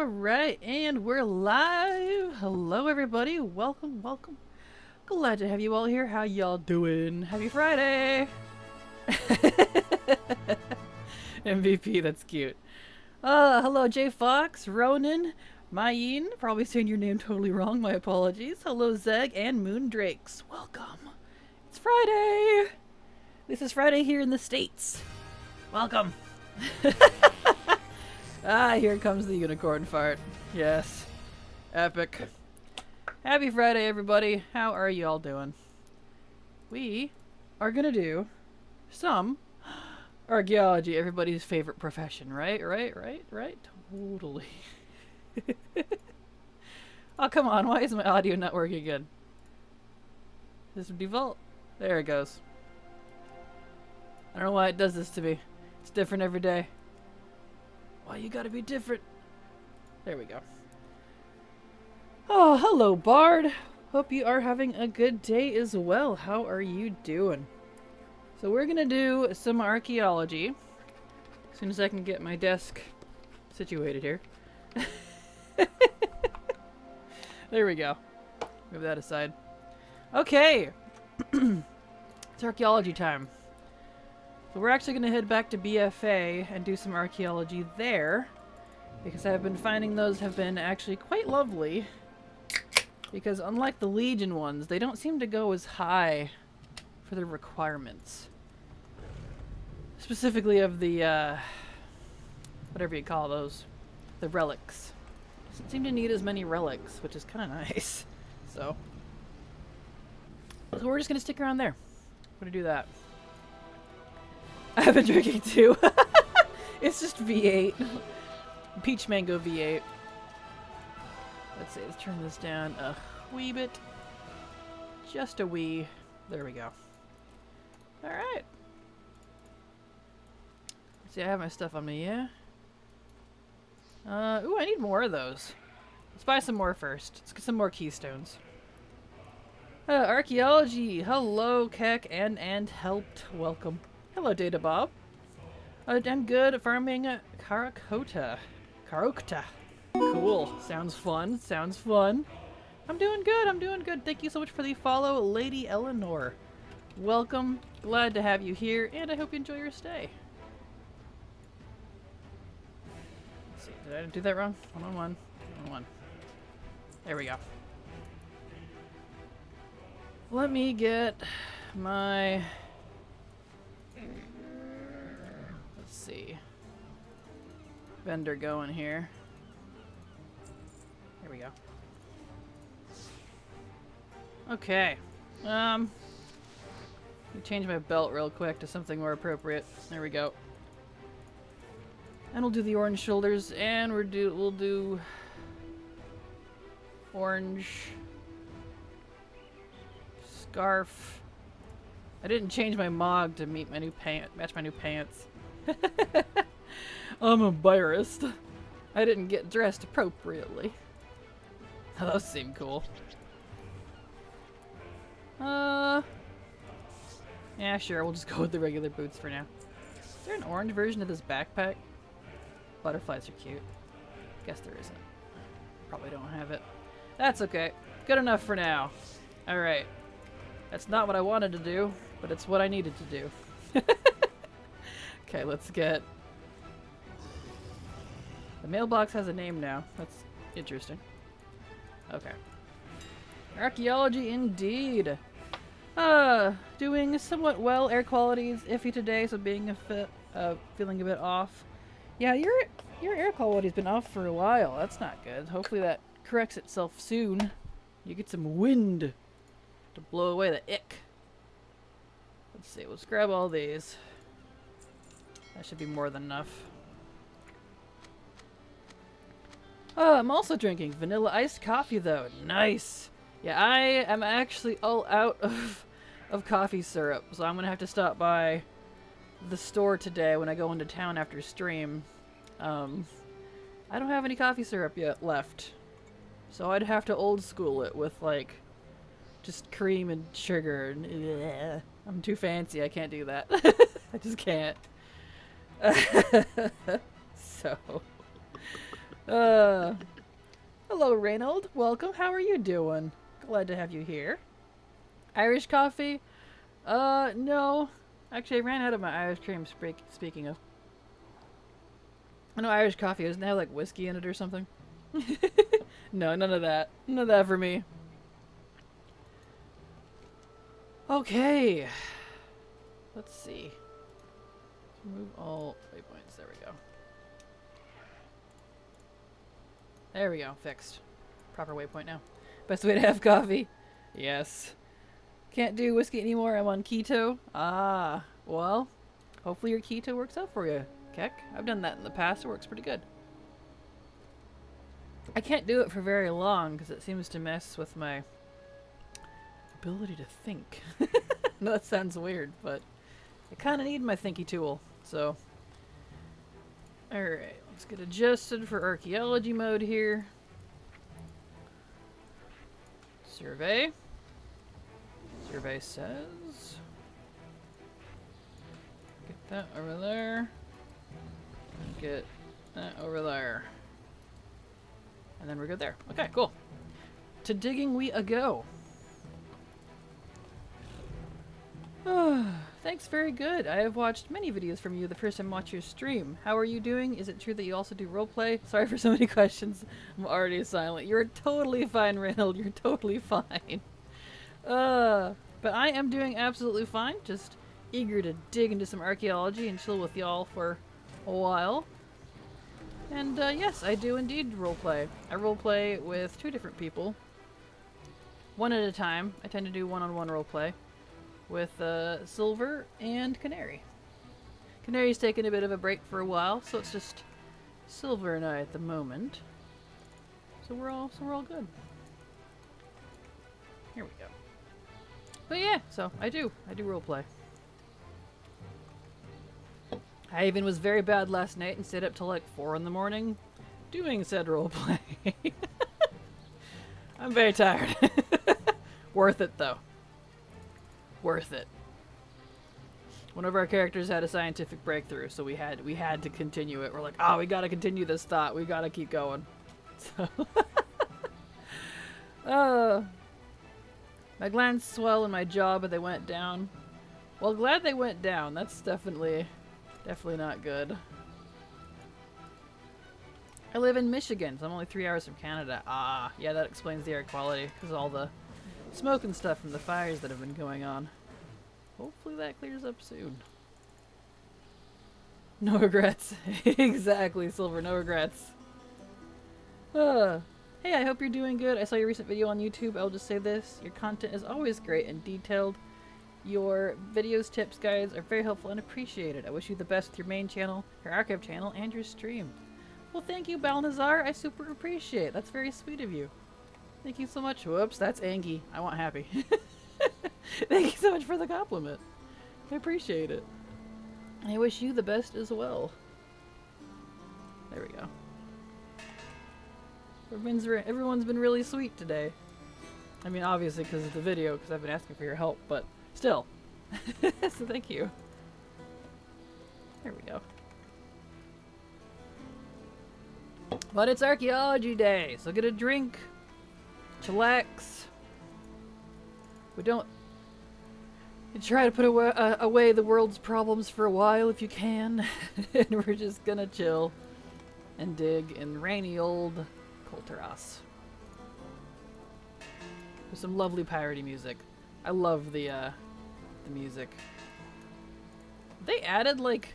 Alright, and we're live! Hello everybody, welcome, welcome. Glad to have you all here. How y'all doing? Happy Friday! MVP, that's cute. Hello J Fox, Ronan, Mayin, probably saying your name totally wrong, my apologies. Hello Zeg and Moondrakes, welcome. It's Friday! This is Friday here in the States. Welcome! Ah, here comes the unicorn fart. Yes. Epic. Happy Friday, everybody. How are you all doing? We are gonna do some archaeology, everybody's favorite profession, right? Right? Totally. Oh, come on. Why is my audio not working again? This would default. There it goes. I don't know why it does this to me. It's different every day. Why you gotta be different? There we go. Oh, hello, Bard. Hope you are having a good day as well. How are you doing? So we're gonna do some archaeology. As soon as I can get my desk situated here. There we go. Move that aside. Okay. It's archaeology time. So we're actually going to head back to BFA and do some archaeology there, because I've been finding those have been actually quite lovely, because unlike the Legion ones, they don't seem to go as high for their requirements. Specifically of the, whatever you call those, the relics. Doesn't seem to need as many relics, which is kind of nice. So we're just going to stick around there. We're going to do that. I've been drinking too. It's just V8. Peach Mango V8. Let's see, let's turn this down a wee bit. Just a wee. There we go. Alright. See, I have my stuff on me, yeah? Ooh, I need more of those. Let's buy some more first. Let's get some more keystones. Archaeology. Hello, Keck and helped. Welcome. Hello, Data Bob. I'm good at farming Karakota. Cool. Sounds fun. Sounds fun. I'm doing good. Thank you so much for the follow, Lady Eleanor. Welcome. Glad to have you here, and I hope you enjoy your stay. Let's see. Did I do that wrong? 1-on-1. There we go. Let me get my... Let's see. Vendor going here. Here we go. Okay. Let me change my belt real quick to something more appropriate. There we go. And we'll do the orange shoulders, and we'll do orange scarf. I didn't change my MOG to match my new pants. I'm embarrassed. I didn't get dressed appropriately. Those seem cool. Yeah, sure, we'll just go with the regular boots for now. Is there an orange version of this backpack? Butterflies are cute. Guess there isn't. Probably don't have it. That's okay. Good enough for now. Alright. That's not what I wanted to do, but it's what I needed to do. Okay, let's get... The mailbox has a name now. That's interesting. Okay. Archaeology indeed. Doing somewhat well. Air quality is iffy today, so being feeling a bit off. Yeah, your air quality's been off for a while. That's not good. Hopefully that corrects itself soon. You get some wind to blow away the ick. Let's see, let's grab all these. That should be more than enough. Oh, I'm also drinking vanilla iced coffee though. Nice! Yeah, I am actually all out of coffee syrup, so I'm gonna have to stop by the store today when I go into town after stream. I don't have any coffee syrup yet left, so I'd have to old school it with like just cream and sugar. I'm too fancy. I can't do that. I just can't. So Uh, hello, Reynold. Welcome. How are you doing? Glad to have you here. Irish coffee? No. Actually, I ran out of my Irish cream, speaking of. I know Irish coffee. Doesn't it have, like, whiskey in it or something? No, none of that. None of that for me. Okay. Let's see. Remove all waypoints. There we go. There we go. Fixed. Proper waypoint now. Best way to have coffee. Yes. Can't do whiskey anymore. I'm on keto. Ah. Well, hopefully your keto works out for you, Keck. I've done that in the past. It works pretty good. I can't do it for very long because it seems to mess with my ability to think. No, that sounds weird, but I kind of need my thinky tool. So, alright, let's get adjusted for archaeology mode here. Survey. Survey says. Get that over there. Get that over there. And then we're good there. Okay, cool. To digging we a-go. Thanks, very good. I have watched many videos from you the first time I watched your stream. How are you doing? Is it true that you also do roleplay? Sorry for so many questions. I'm already silent. You're totally fine, Reynold. You're totally fine. But I am doing absolutely fine. Just eager to dig into some archaeology and chill with y'all for a while. And yes, I do indeed roleplay. I roleplay with 2 different people. One at a time. I tend to do one-on-one roleplay with Silver and Canary. Canary's taken a bit of a break for a while, so it's just Silver and I at the moment. So we're all good. Here we go. But yeah, so I do roleplay. I even was very bad last night and stayed up till like 4 in the morning doing said roleplay. I'm very tired. Worth it though. Worth it. One of our characters had a scientific breakthrough, so we had to continue it. We're like, oh, we gotta continue this thought. We gotta keep going. So, my glands swell in my jaw, but they went down. Well, glad they went down. That's definitely not good. I live in Michigan, so I'm only 3 hours from Canada. Ah, yeah, that explains the air quality, because of all the smoke and stuff from the fires that have been going on. Hopefully that clears up soon. No regrets. Exactly, Silver, no regrets. Hey, I hope you're doing good. I saw your recent video on YouTube. I'll just say this. Your content is always great and detailed. Your videos, tips, guides are very helpful and appreciated. I wish you the best with your main channel, your archive channel, and your stream. Well, thank you, Balnazar. I super appreciate it. That's very sweet of you. Thank you so much. Whoops, that's Angie. I want happy. Thank you so much for the compliment. I appreciate it. I wish you the best as well. There we go. Everyone's been really sweet today. I mean, obviously because of the video, because I've been asking for your help, but still. So thank you. There we go. But it's Archaeology Day, so get a drink, chillax. We don't... You try to put away the world's problems for a while if you can. And we're just gonna chill and dig in rainy old Colteras. With some lovely piratey music. I love the music. They added, like,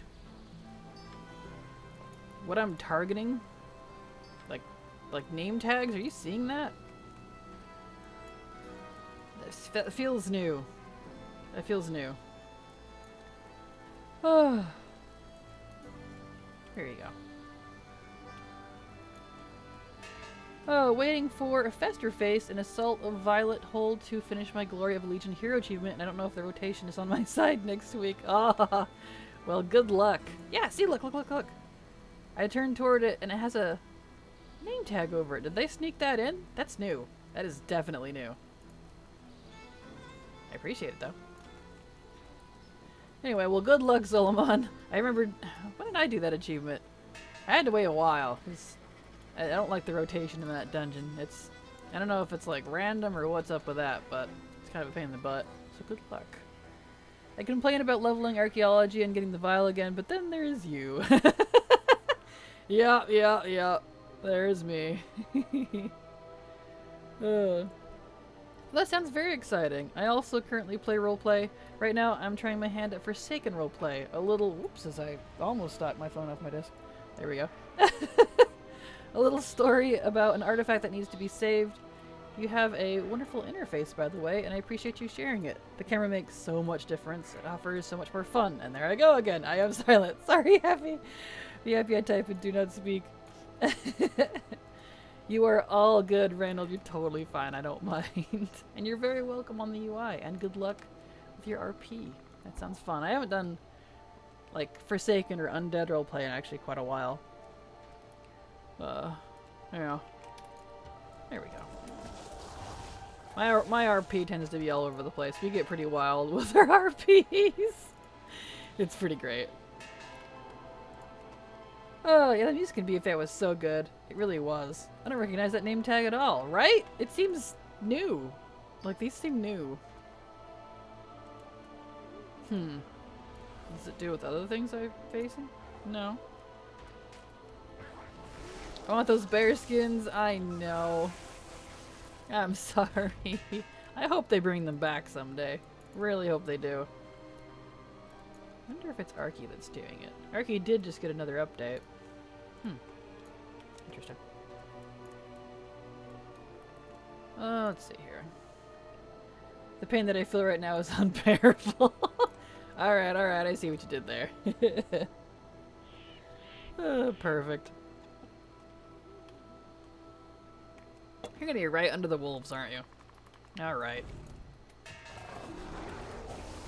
what I'm targeting? Like name tags? Are you seeing that? That feels new. That feels new. Oh. Here you go. Oh, waiting for a Fester Face and Assault of Violet Hold to finish my Glory of Legion Hero achievement, and I don't know if the rotation is on my side next week. Ah, well, good luck. Yeah, see, look. I turned toward it, and it has a name tag over it. Did they sneak that in? That's new. That is definitely new. I appreciate it, though. Anyway, well, good luck, Solomon. I remembered... When did I do that achievement? I had to wait a while, because I don't like the rotation in that dungeon. I don't know if it's like random or what's up with that, but it's kind of a pain in the butt. So good luck. I complain about leveling archaeology and getting the vial again, but then there's you. Yeah. There's me. That sounds very exciting. I also currently play roleplay. Right now, I'm trying my hand at Forsaken roleplay. A little, whoops, as I almost knocked my phone off my desk. There we go. A little story about an artifact that needs to be saved. You have a wonderful interface, by the way, and I appreciate you sharing it. The camera makes so much difference. It offers so much more fun. And there I go again. I am silent. Sorry, Happy. Be happy I type and do not speak. You are all good, Reynold. You're totally fine. I don't mind. And you're very welcome on the UI. And good luck with your RP. That sounds fun. I haven't done, like, Forsaken or Undead roleplay in actually quite a while. Yeah. There we go. My RP tends to be all over the place. We get pretty wild with our RPs. It's pretty great. Oh, yeah, the music in BFA was so good. It really was. I don't recognize that name tag at all, right? It seems new. Like, these seem new. Does it do with other things I'm facing? No. I want those bear skins. I know. I'm sorry. I hope they bring them back someday. Really hope they do. I wonder if it's Archie that's doing it. Archie did just get another update. Interesting. Let's see here. The pain that I feel right now is unbearable. Alright, I see what you did there. Perfect. You're gonna be right under the wolves, aren't you? Alright.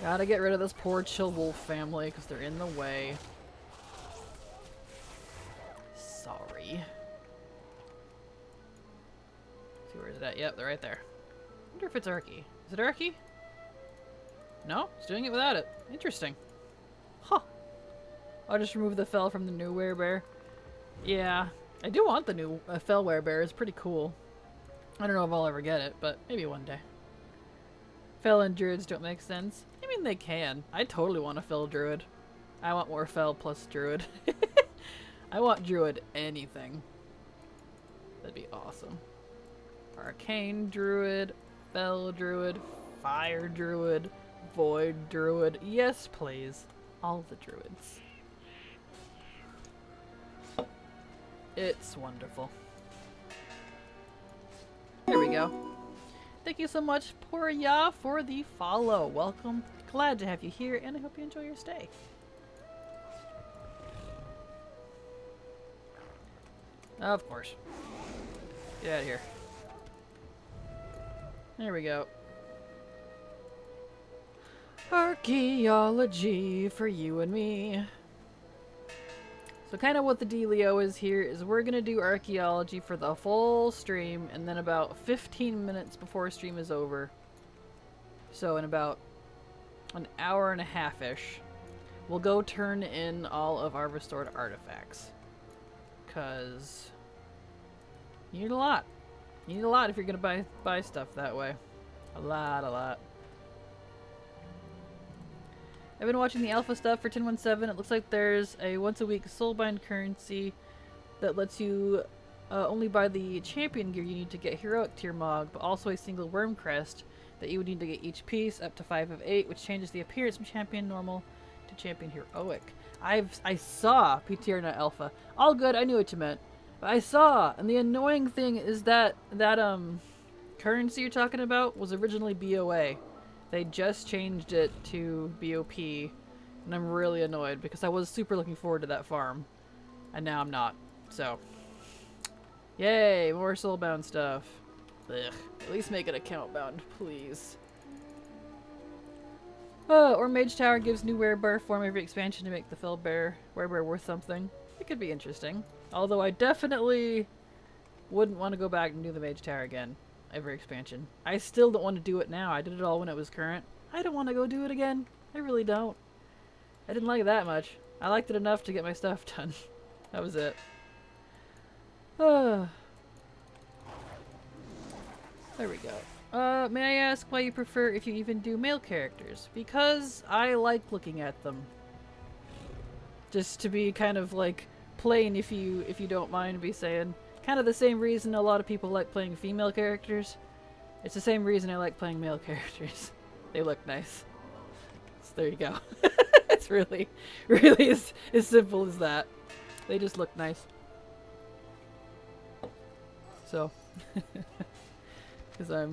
Gotta get rid of this poor chill wolf family because they're in the way. Sorry. See, where is it at? Yep, they're right there. I wonder if it's Archie. Is it Archie? No? It's doing it without it. Interesting. Huh. I'll just remove the fell from the new werebear. Yeah. I do want the new fell werebear. It's pretty cool. I don't know if I'll ever get it, but maybe one day. Fell and druids don't make sense. I mean, they can. I totally want a fell druid. I want more fell plus druid. I want druid anything. That'd be awesome. Arcane druid, fell druid, fire druid, void druid. Yes, please. All the druids. It's wonderful. There we go. Thank you so much, Porya, for the follow. Welcome. Glad to have you here, and I hope you enjoy your stay. Of course. Get out of here. There we go. Archaeology for you and me. So kind of what the dealio is here is we're going to do archaeology for the full stream, and then about 15 minutes before stream is over, so in about an hour and a half-ish, we'll go turn in all of our restored artifacts. Because you need a lot. You need a lot if you're going to buy stuff that way. A lot. I've been watching the alpha stuff for 10.17. It looks like there's a once-a-week soulbind currency that lets you only buy the champion gear you need to get heroic tier MOG, but also a single worm crest that you would need to get each piece up to 5 of 8, which changes the appearance from champion normal to champion heroic. I saw PTR not alpha. All good, I knew what you meant. But I saw, and the annoying thing is that currency you're talking about was originally BOA. They just changed it to BOP, and I'm really annoyed because I was super looking forward to that farm, and now I'm not. So, yay, more soulbound stuff. Ugh. At least make it account bound, please. Or Mage Tower gives new werebear form every expansion to make the fell bear werebear worth something. It could be interesting. Although I definitely wouldn't want to go back and do the Mage Tower again. Every expansion. I still don't want to do it now. I did it all when it was current. I don't want to go do it again. I really don't. I didn't like it that much. I liked it enough to get my stuff done. That was it. There we go. May I ask why you prefer if you even do male characters? Because I like looking at them. Just to be kind of like plain, if you don't mind me saying. Kind of the same reason a lot of people like playing female characters. It's the same reason I like playing male characters. They look nice. So there you go. It's really as simple as that. They just look nice. So, because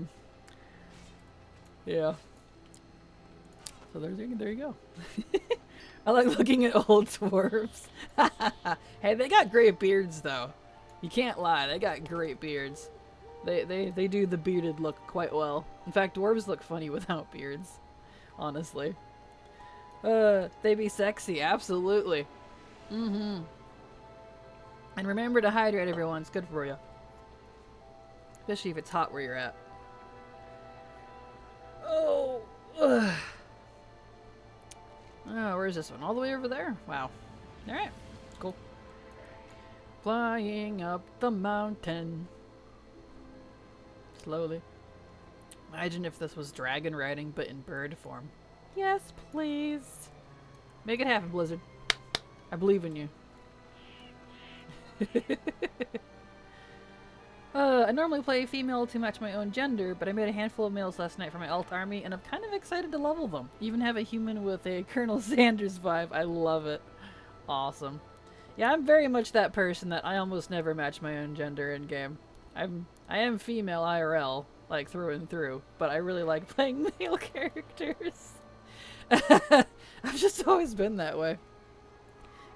yeah. So there you go. I like looking at old dwarves. Hey, they got great beards though. You can't lie, they got great beards. They do the bearded look quite well. In fact, dwarves look funny without beards, honestly. They be sexy, absolutely. Mm-hmm. And remember to hydrate, everyone. It's good for you. Especially if it's hot where you're at. Oh. Ugh. Oh, where's this one? All the way over there? Wow. Alright. Cool. Flying up the mountain. Slowly. Imagine if this was dragon riding, but in bird form. Yes, please. Make it happen, Blizzard. I believe in you. I normally play female to match my own gender, but I made a handful of males last night for my alt army, and I'm kind of excited to level them. Even have a human with a Colonel Sanders vibe. I love it. Awesome. Yeah, I'm very much that person that I almost never match my own gender in game. I am female IRL, like through and through, but I really like playing male characters. I've just always been that way.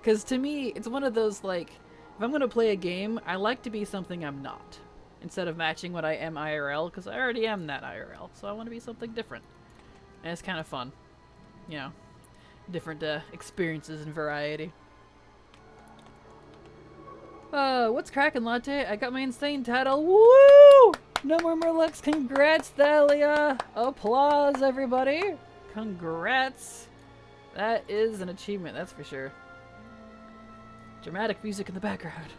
Because to me, it's one of those, like, if I'm going to play a game, I like to be something I'm not. Instead of matching what I am IRL, because I already am that IRL. So I want to be something different. And it's kind of fun. You know, different experiences and variety. What's cracking, Latte? I got my insane title. Woo! No more Murlocs. Congrats, Thalia. Applause, everybody. Congrats. That is an achievement, that's for sure. Dramatic music in the background.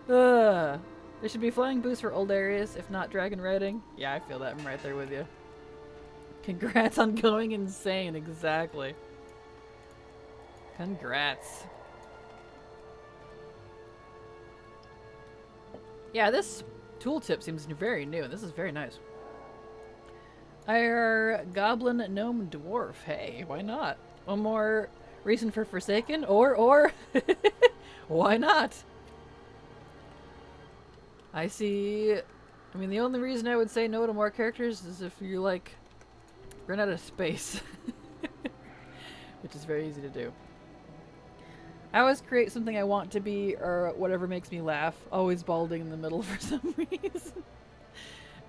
There should be flying boosts for old areas, if not dragon riding. Yeah, I feel that. I'm right there with you. Congrats on going insane, exactly. Congrats. Yeah, this tooltip seems very new, and this is very nice. Our goblin gnome dwarf. Hey, why not? One more reason for Forsaken, or why not? I see. I mean, the only reason I would say no to more characters is if you like run out of space, which is very easy to do. I always create something I want to be, or whatever makes me laugh. Always balding in the middle for some reason.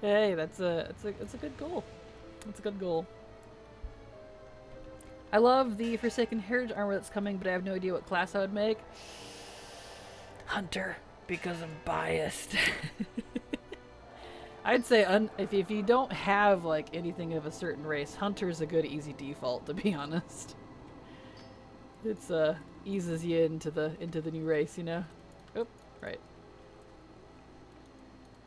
Hey, that's a good goal. That's a good goal. I love the Forsaken Heritage armor that's coming, but I have no idea what class I would make. Hunter, because I'm biased. I'd say if you don't have like anything of a certain race, Hunter's a good easy default, to be honest. It's eases you into the new race, you know. Oop, right.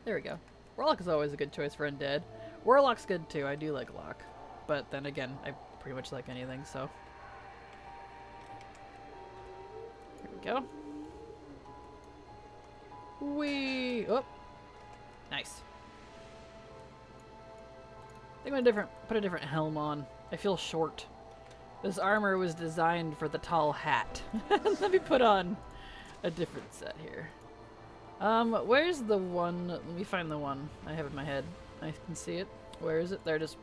There we go. Warlock is always a good choice for undead. Warlock's good too. I do like Lock, but then again, I pretty much like anything. So here we go. Wee! Oh, nice. I think I'm gonna put a different helm on. I feel short. This armor was designed for the tall hat. Let me put on a different set here. Where's the one? Let me find the one I have in my head. I can see it. Where is it? There it is.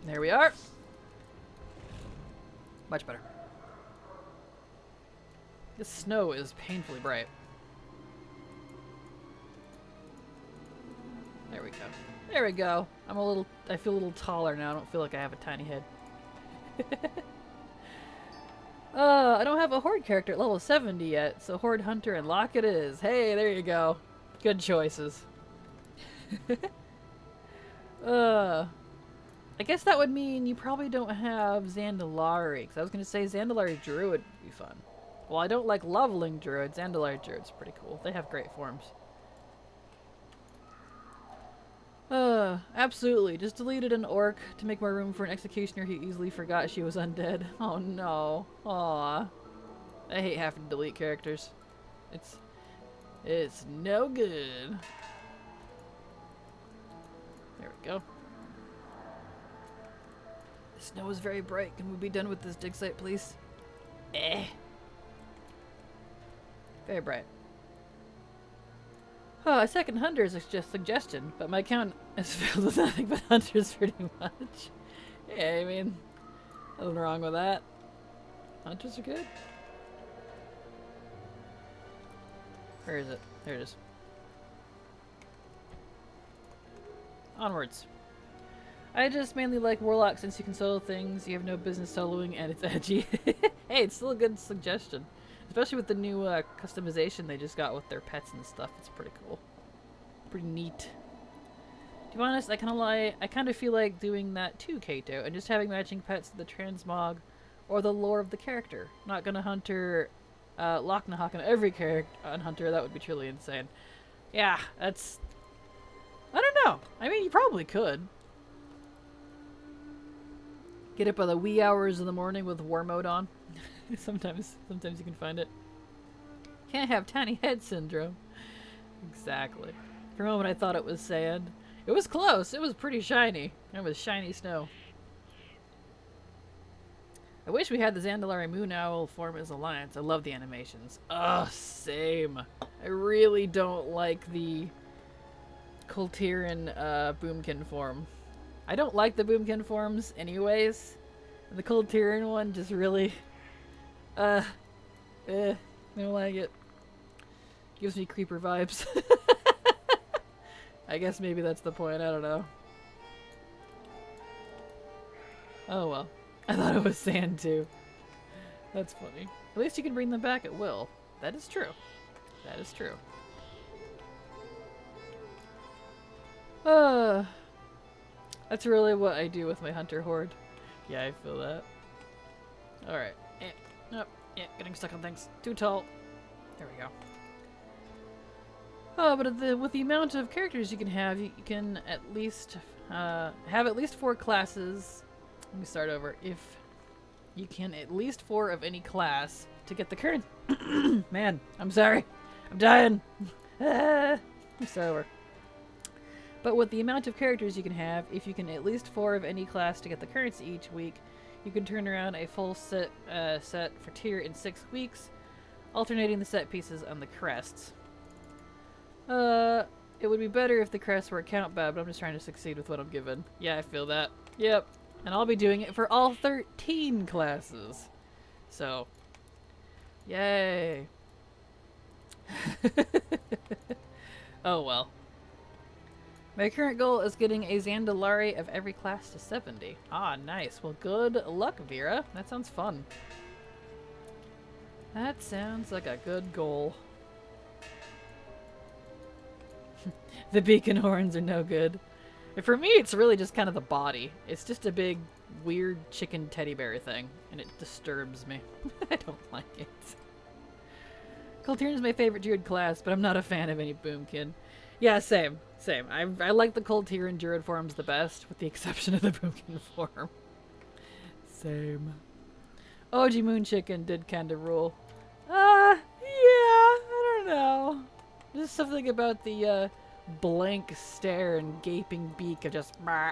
There we are. Much better. This snow is painfully bright. There we go. There we go. I feel a little taller now. I don't feel like I have a tiny head. I don't have a Horde character at level 70 yet, so Horde Hunter and Lock it is. Hey, there you go. Good choices. I guess that would mean you probably don't have Zandalari, because I was going to say Zandalari Druid would be fun. Well, I don't like leveling druids. Andalite druids are pretty cool. They have great forms. Absolutely. Just deleted an orc to make more room for an executioner who easily forgot she was undead. Oh no. Aw. I hate having to delete characters. It's no good. There we go. The snow is very bright. Can we be done with this dig site, please? Very bright. Oh, a second hunter is just a suggestion, but my account is filled with nothing but hunters pretty much. Yeah, I mean, nothing wrong with that. Hunters are good. Where is it? There it is. Onwards. I just mainly like Warlock since you can solo things, you have no business soloing, and it's edgy. Hey, it's still a good suggestion. Especially with the new customization they just got with their pets and stuff. It's pretty cool. Pretty neat. To be honest, I kind of feel like doing that too, Kato, and just having matching pets to the transmog or the lore of the character. Not gonna hunter Locknahawk on every character on Hunter. That would be truly insane. Yeah, that's... I don't know. I mean, you probably could. Get up by the wee hours of the morning with war mode on. Sometimes you can find it. Can't have tiny head syndrome. Exactly. For a moment I thought it was sand. It was close. It was pretty shiny. It was shiny snow. I wish we had the Zandalari Moon Owl form as Alliance. I love the animations. Ugh, same. I really don't like the Kultiran Boomkin form. I don't like the Boomkin forms anyways. The Kultiran one just really... I don't like it. Gives me creeper vibes. I guess maybe that's the point, I don't know. Oh well. I thought it was sand too. That's funny. At least you can bring them back at will. That is true. That is true. That's really what I do with my hunter horde. Yeah, I feel that. Alright. Nope. Yeah, getting stuck on things. Too tall. There we go. Oh, but with the amount of characters you can have, you can at least have at least 4 classes. Let me start over. If you can at least 4 of any class to get the current... Man, I'm sorry. I'm dying. Let me start over. But with the amount of characters you can have, if you can at least 4 of any class to get the currency each week, you can turn around a full set for tier in 6 weeks, alternating the set pieces on the crests. It would be better if the crests were account bad, but I'm just trying to succeed with what I'm given. Yeah, I feel that. Yep. And I'll be doing it for all 13 classes. So, yay. Oh well. My current goal is getting a Zandalari of every class to 70. Ah, nice. Well, good luck, Vera. That sounds fun. That sounds like a good goal. The beacon horns are no good. And for me, it's really just kind of the body. It's just a big, weird chicken teddy bear thing, and it disturbs me. I don't like it. Kultiran is my favorite druid class, but I'm not a fan of any boomkin. Yeah, same. Same. I like the Kultiran druid forms the best, with the exception of the boomkin form. Same. OG Moon Chicken did kind of rule. Yeah, I don't know. Just something about the blank stare and gaping beak of just... Bah.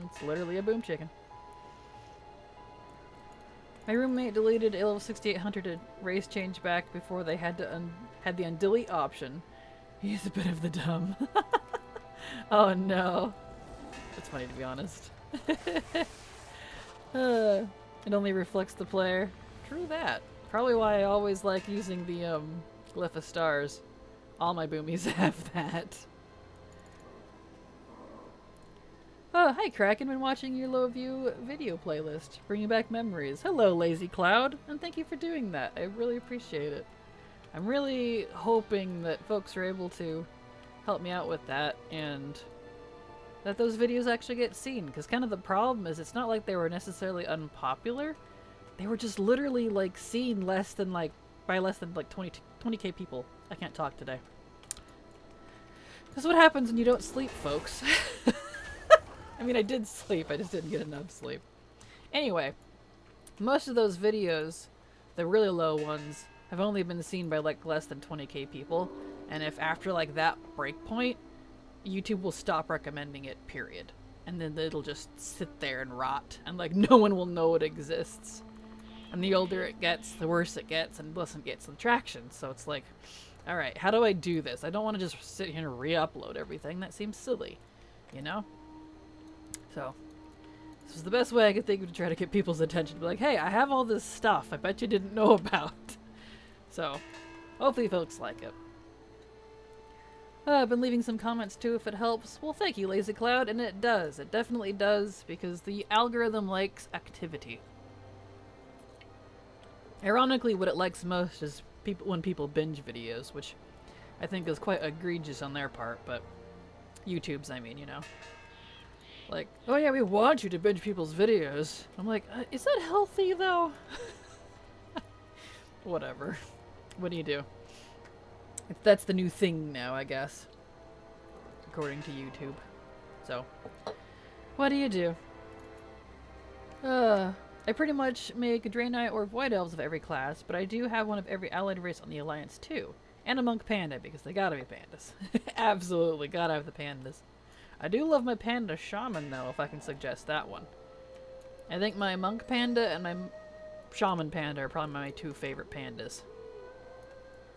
It's literally a boom chicken. My roommate deleted a level 68 hunter to race change back before they had to had the undelete option. He's a bit of the dumb. Oh no. That's funny to be honest. It only reflects the player. True that. Probably why I always like using the glyph of stars. All my boomies have that. Oh, hi Kraken, been watching your low view video playlist. Bringing back memories. Hello, Lazy Cloud, and thank you for doing that. I really appreciate it. I'm really hoping that folks are able to help me out with that, and that those videos actually get seen, because kind of the problem is it's not like they were necessarily unpopular. they were just literally like seen less than like by less than like 20k people. I can't talk today. This is what happens when you don't sleep, folks. I mean, I did sleep, I just didn't get enough sleep. Anyway, most of those videos, the really low ones, have only been seen by like less than 20k people. And if after like that break point, YouTube will stop recommending it, period. And then it'll just sit there and rot, and like no one will know it exists. And the older it gets, the worse it gets, and less it gets the traction. So it's like, alright, how do I do this? I don't want to just sit here and re-upload everything. That seems silly, you know? So, this is the best way I could think of to try to get people's attention. To be like, hey, I have all this stuff I bet you didn't know about. So, hopefully folks like it. I've been leaving some comments too if it helps. Well, thank you, Lazy Cloud, and it does. It definitely does, because the algorithm likes activity. Ironically, what it likes most is when people binge videos, which I think is quite egregious on their part, but YouTube's, I mean, you know. Like, oh yeah, we want you to binge people's videos. I'm like, is that healthy, though? Whatever. What do you do? That's the new thing now, I guess. According to YouTube. So, what do you do? I pretty much make Draenei or Void Elves of every class, but I do have one of every allied race on the Alliance too. And a Monk Panda, because they gotta be pandas. Absolutely, gotta have the pandas. I do love my Panda Shaman, though, if I can suggest that one. I think my Monk Panda and my Shaman Panda are probably my two favorite pandas.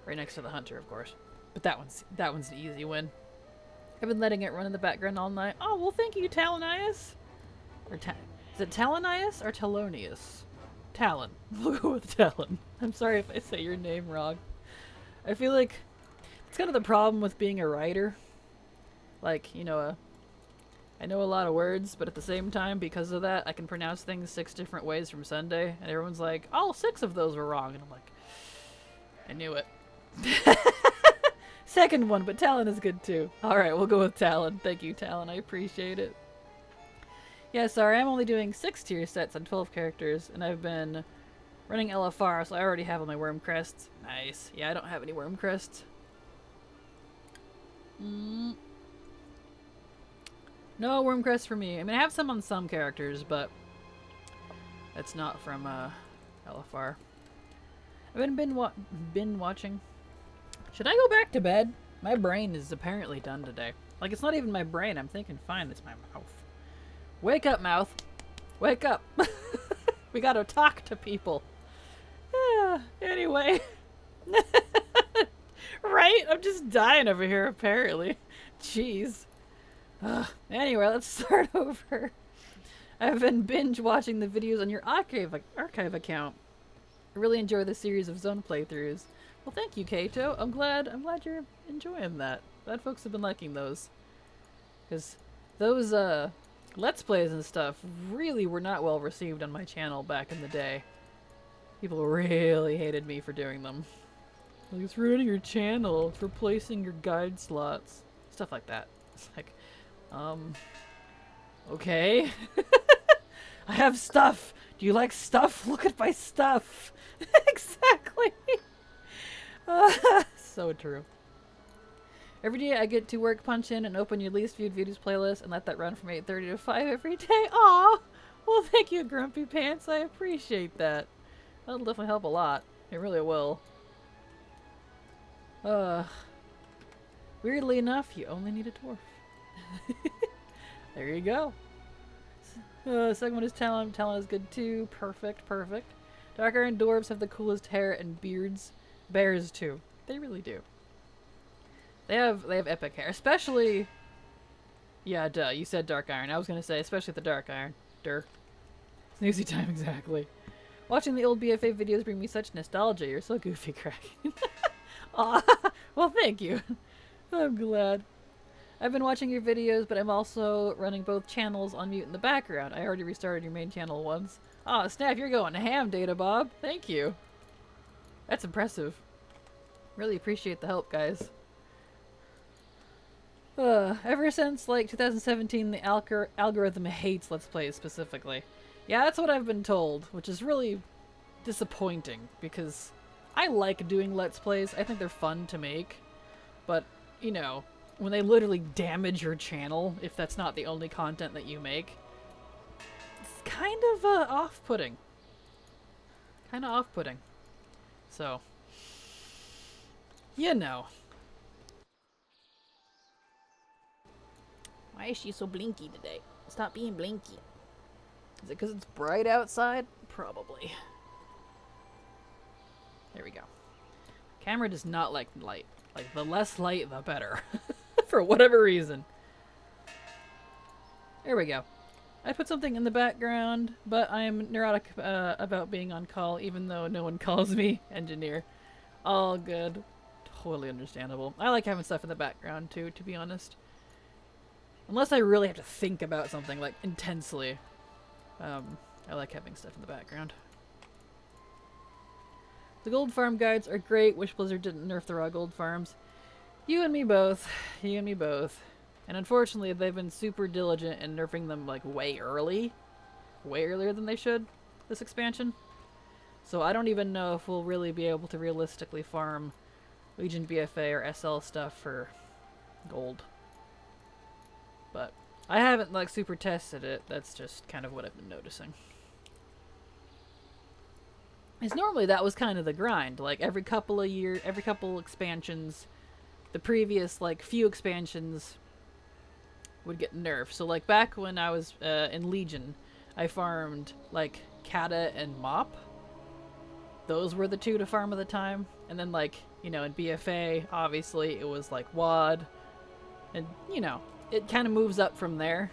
Right next to the Hunter, of course. But that one's an easy win. I've been letting it run in the background all night. Oh, well, thank you, Talonius. Or is it Talonius or Talonius? Talon. We'll go with Talon. I'm sorry if I say your name wrong. I feel like it's kind of the problem with being a writer. Like, you know, I know a lot of words, but at the same time, because of that, I can pronounce things 6 different ways from Sunday, and everyone's like, all 6 of those were wrong. And I'm like, I knew it. Second one, but Talon is good too. Alright, we'll go with Talon. Thank you, Talon. I appreciate it. Yeah, sorry, I'm only doing 6 tier sets on 12 characters, and I've been running LFR, so I already have all my worm crests. Nice. Yeah, I don't have any worm crests. No worm crests for me. I mean, I have some on some characters, but that's not from LFR. I've been watching. Should I go back to bed? My brain is apparently done today. Like, it's not even my brain. I'm thinking, fine, it's my mouth. Wake up, mouth. Wake up. We gotta talk to people. Yeah, anyway. Right? I'm just dying over here, apparently. Jeez. Anyway, let's start over. I've been binge watching the videos on your archive account. I really enjoy the series of Zone playthroughs. Well, thank you, Kato. I'm glad you're enjoying that. Glad folks have been liking those. Because those, Let's Plays and stuff really were not well received on my channel back in the day. People really hated me for doing them. Like, it's ruining your channel. It's replacing your guide slots. Stuff like that. It's like, okay. I have stuff. Do you like stuff? Look at my stuff. Exactly. So true. Every day I get to work, punch in, and open your least viewed videos playlist and let that run from 8:30 to 5 every day. Aw! Well, thank you, Grumpy Pants. I appreciate that. That'll definitely help a lot. It really will. Weirdly enough, you only need a dwarf. There you go. Second one is Talon. Talon is good too. Perfect, perfect. Dark Iron dwarves have the coolest hair and beards. Bears too. They really do. They have epic hair, especially. Yeah, duh. You said Dark Iron. I was gonna say especially the Dark Iron. Durr. Snoozy time exactly. Watching the old BFA videos bring me such nostalgia. You're so goofy, Craig. Aw. Well, thank you. I'm glad. I've been watching your videos, but I'm also running both channels on mute in the background. I already restarted your main channel once. Aw, snap, you're going ham, Data Bob. Thank you. That's impressive. Really appreciate the help, guys. Ever since, like, 2017, the algorithm hates Let's Plays specifically. Yeah, that's what I've been told, which is really disappointing because I like doing Let's Plays. I think they're fun to make. But, you know, when they literally damage your channel, if that's not the only content that you make, it's kind of off-putting. Kind of off-putting. So, you know. Why is she so blinky today? Stop being blinky. Is it because it's bright outside? Probably. There we go. Camera does not like light. Like, the less light, the better. For whatever reason. There we go. I put something in the background, but I am neurotic about being on call, even though no one calls me engineer. All good. Totally understandable. I like having stuff in the background, too, to be honest. Unless I really have to think about something, like, intensely. I like having stuff in the background. The gold farm guides are great. Wish Blizzard didn't nerf the raw gold farms. You and me both. You and me both. And unfortunately, they've been super diligent in nerfing them, like, way early. Way earlier than they should, this expansion. So I don't even know if we'll really be able to realistically farm Legion BFA or SL stuff for gold. But I haven't, like, super tested it. That's just kind of what I've been noticing. Because normally that was kind of the grind. Like, every couple expansions, the previous, like, few expansions would get nerfed. So, like, back when I was in Legion, I farmed, like, Kata and Mop. Those were the two to farm at the time. And then, like, you know, in BFA, obviously, it was, like, WoD. And, you know, it kind of moves up from there.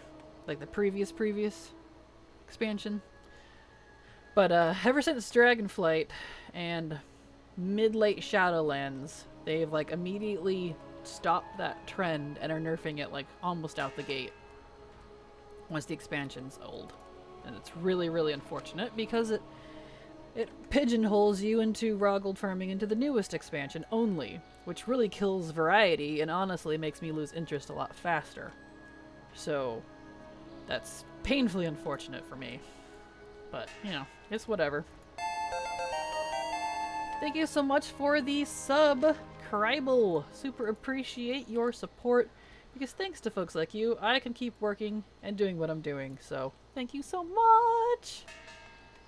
Like, the previous expansion. But ever since Dragonflight and mid-late Shadowlands, they've, like, immediately stopped that trend and are nerfing it, like, almost out the gate once the expansion's old. And it's really, really unfortunate because it pigeonholes you into raw gold farming into the newest expansion only, which really kills variety and honestly makes me lose interest a lot faster. So that's painfully unfortunate for me. But, you know, it's whatever. Thank you so much for the sub, Kribel. Super appreciate your support, because thanks to folks like you, I can keep working and doing what I'm doing. So, thank you so much!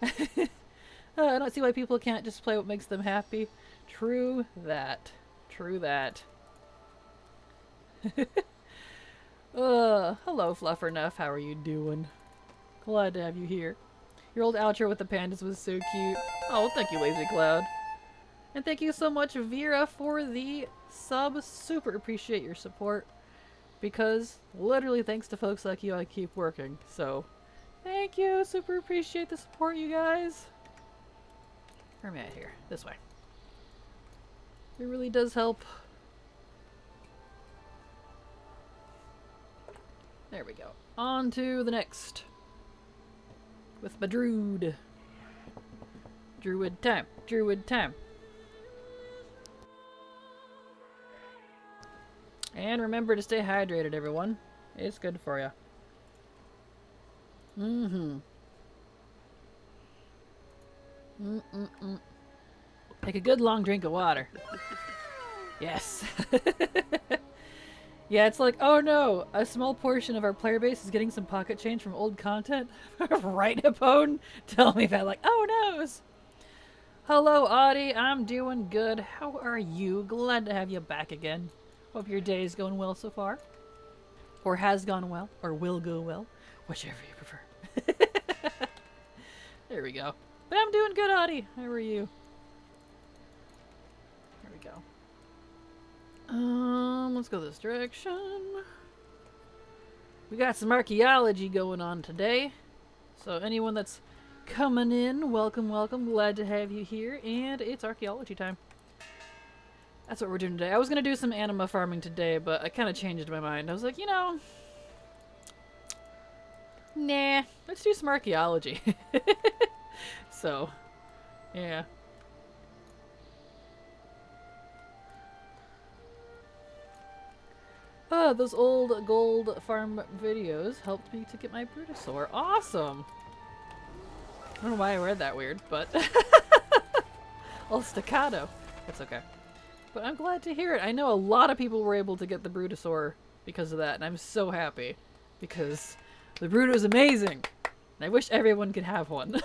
I don't see why people can't just play what makes them happy. True that. True that. Hello, Fluffernuff. How are you doing? Glad to have you here. Your old outro with the pandas was so cute. Oh, thank you, Lazy Cloud. And thank you so much, Vera, for the sub. Super appreciate your support. Because, literally, thanks to folks like you, I keep working. So, thank you. Super appreciate the support, you guys. Where am I at here? This way. It really does help. There we go. On to the next. With my Druid. Druid time. Druid time. And remember to stay hydrated, everyone. It's good for you. Take a good long drink of water. Yes. Yeah, it's like, oh no, a small portion of our player base is getting some pocket change from old content. Right, Hipone? Tell me that, like, oh noes. Hello, Audie. I'm doing good. How are you? Glad to have you back again. Hope your day is going well so far. Or has gone well. Or will go well. Whichever you prefer. There we go. But I'm doing good, Audie. How are you? There we go. Let's go this direction. We got some archaeology going on today. So anyone that's coming in, welcome, welcome. Glad to have you here. And it's archaeology time. That's what we're doing today. I was going to do some anima farming today, but I kind of changed my mind. I was like, you know, nah, let's do some archaeology. So, yeah. Those old gold farm videos helped me to get my Brutosaur. Awesome! I don't know why I read that weird, but All staccato. That's okay. But I'm glad to hear it. I know a lot of people were able to get the Brutosaur because of that, and I'm so happy. Because the Bruto is amazing! And I wish everyone could have one.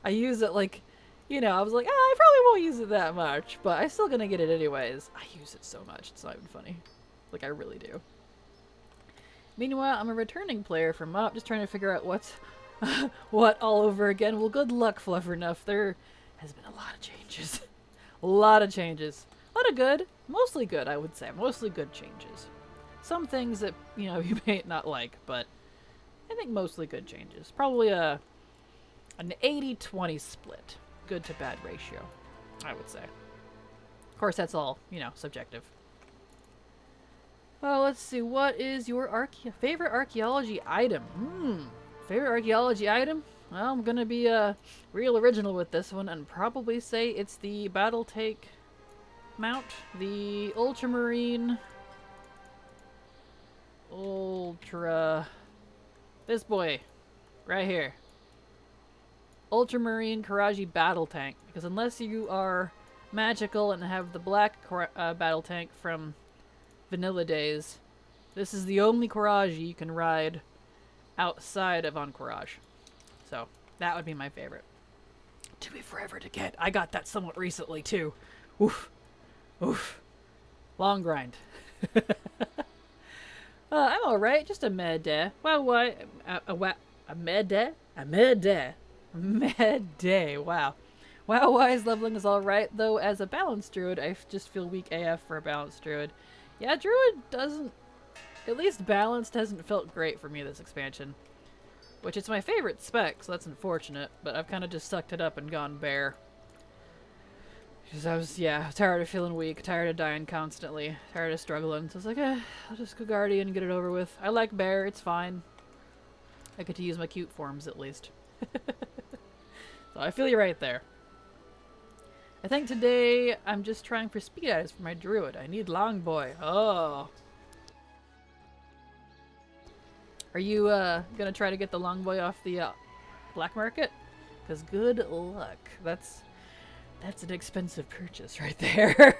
I use it like, you know, I was like, I probably won't use it that much, but I'm still gonna get it anyways. I use it so much, it's not even funny. Like, I really do. Meanwhile, I'm a returning player from MOG, just trying to figure out what's what all over again. Well, good luck, Fluffernuff. There has been a lot of changes. A lot of changes. A lot of good. Mostly good, I would say. Mostly good changes. Some things that, you know, you may not like, but I think mostly good changes. Probably an 80-20 split. Good to bad ratio, I would say. Of course, that's all, you know, subjective. Well, let's see. What is your favorite archaeology item? Favorite archaeology item? Well, I'm gonna be real original with this one and probably say it's the battle tank mount. The ultramarine... This boy. Right here. Ultramarine Karaji battle tank. Because unless you are magical and have the black battle tank from vanilla days, this is the only Karaji you can ride outside of Encourage. So, that would be my favorite. Took me forever to get. I got that somewhat recently, too. Oof. Oof. Long grind. I'm alright. Just a meh-day. Wow, why? A meh-day? A meh-day. Meh-day. Wow. WoW-wise, leveling is alright, though as a balanced druid, I just feel weak AF for a balanced druid. Yeah, druid doesn't... At least balanced hasn't felt great for me this expansion. Which is my favorite spec, so that's unfortunate, but I've kind of just sucked it up and gone bear. Because I was, tired of feeling weak, tired of dying constantly, tired of struggling, so I was like, I'll just go Guardian and get it over with. I like bear, it's fine. I get to use my cute forms, at least. So I feel you right there. I think today I'm just trying for speed items for my druid. I need Longboy. Oh. Are you gonna try to get the Longboy off the black market? Because good luck. That's an expensive purchase right there.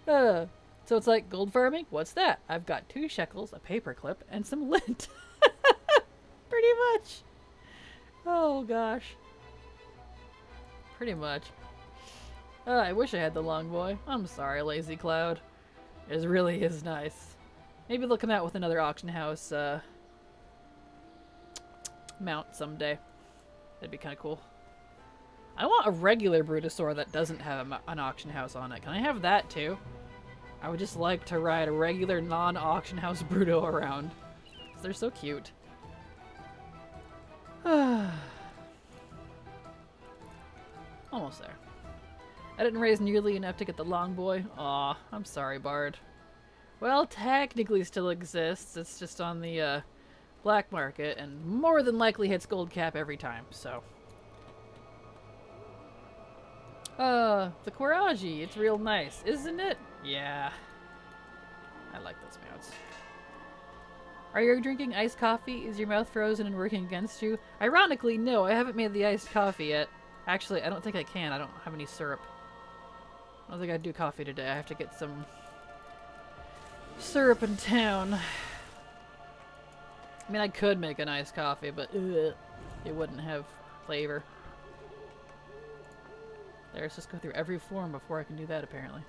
So it's like gold farming? What's that? I've got 2 shekels, a paperclip, and some lint. Pretty much. Oh gosh. Pretty much. I wish I had the Longboy. I'm sorry, Lazy Cloud. It really is nice. Maybe they'll come out with another auction house mount someday. That'd be kind of cool. I want a regular Brutosaur that doesn't have an auction house on it. Can I have that too? I would just like to ride a regular non-auction house Bruto around. 'Cause they're so cute. Almost there. I didn't raise nearly enough to get the Longboy. Aw, I'm sorry, Bard. Well, technically still exists. It's just on the black market and more than likely hits gold cap every time, so. The Quiraji, it's real nice, isn't it? Yeah. I like those mounts. Are you drinking iced coffee? Is your mouth frozen and working against you? Ironically, no, I haven't made the iced coffee yet. Actually, I don't think I can. I don't have any syrup. I don't think I'd do coffee today. I have to get some syrup in town. I mean, I could make an iced coffee, but it wouldn't have flavor. Let's just go through every form before I can do that, apparently.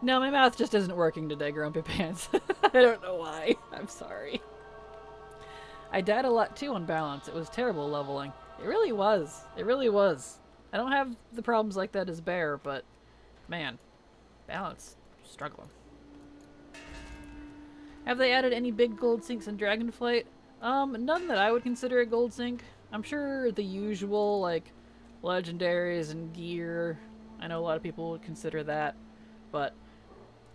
No, my mouth just isn't working today, Grumpy Pants. I don't know why. I'm sorry. I died a lot, too, on balance. It was terrible leveling. It really was. It really was. I don't have the problems like that as Bear, but, man, balance, struggling. Have they added any big gold sinks in Dragonflight? None that I would consider a gold sink. I'm sure the usual, like, legendaries and gear. I know a lot of people would consider that, but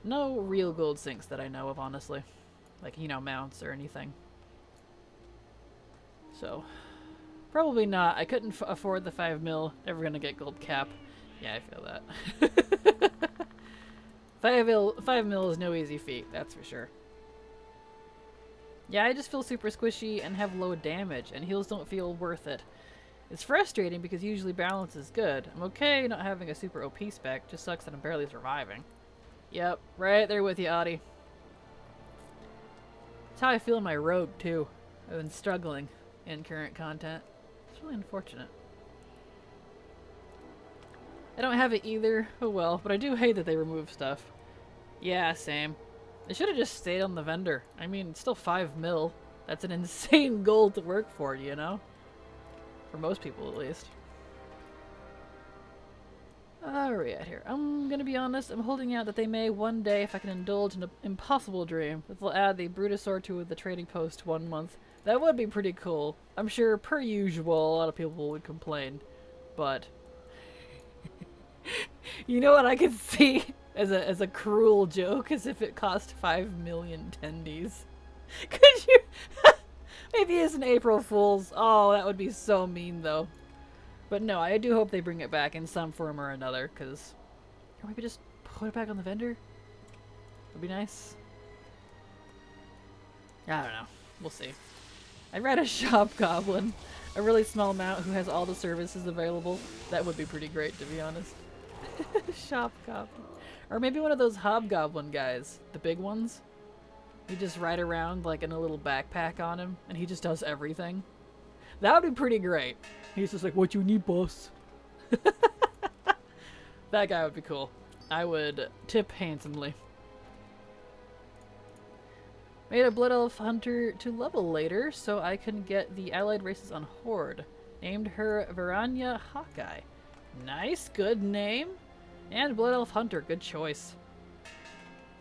no real gold sinks that I know of, honestly. Like, you know, mounts or anything. So, probably not. I couldn't afford the 5 mil. Never gonna get gold cap. Yeah, I feel that. 5 mil is no easy feat, that's for sure. Yeah, I just feel super squishy and have low damage, and heals don't feel worth it. It's frustrating because usually balance is good. I'm okay not having a super OP spec, just sucks that I'm barely surviving. Yep, right there with you, Addie. That's how I feel in my rogue, too. I've been struggling in current content. It's really unfortunate. I don't have it either. Oh well, but I do hate that they remove stuff. Yeah, same. They should have just stayed on the vendor. I mean, it's still 5 mil. That's an insane goal to work for, you know? For most people, at least. Where are we at here? I'm gonna be honest, I'm holding out that they may one day, if I can indulge in an impossible dream, that they'll add the Brutosaur to the trading post 1 month. That would be pretty cool. I'm sure, per usual, a lot of people would complain. But... you know what I could see as a cruel joke? As if it cost 5 million tendies. Could you... maybe as an April Fool's. Oh, that would be so mean, though. But no, I do hope they bring it back in some form or another, because... or maybe just put it back on the vendor? Would be nice. I don't know. We'll see. I'd read a shop goblin. A really small amount who has all the services available. That would be pretty great, to be honest. Shop goblin. Or maybe one of those hobgoblin guys. The big ones. You just ride around like in a little backpack on him, and he just does everything. That would be pretty great. He's just like, what you need, boss? That guy would be cool. I would tip handsomely. Made a Blood Elf Hunter to level later, so I can get the allied races on Horde. Named her Varanya Hawkeye. Nice, good name. And Blood Elf Hunter, good choice.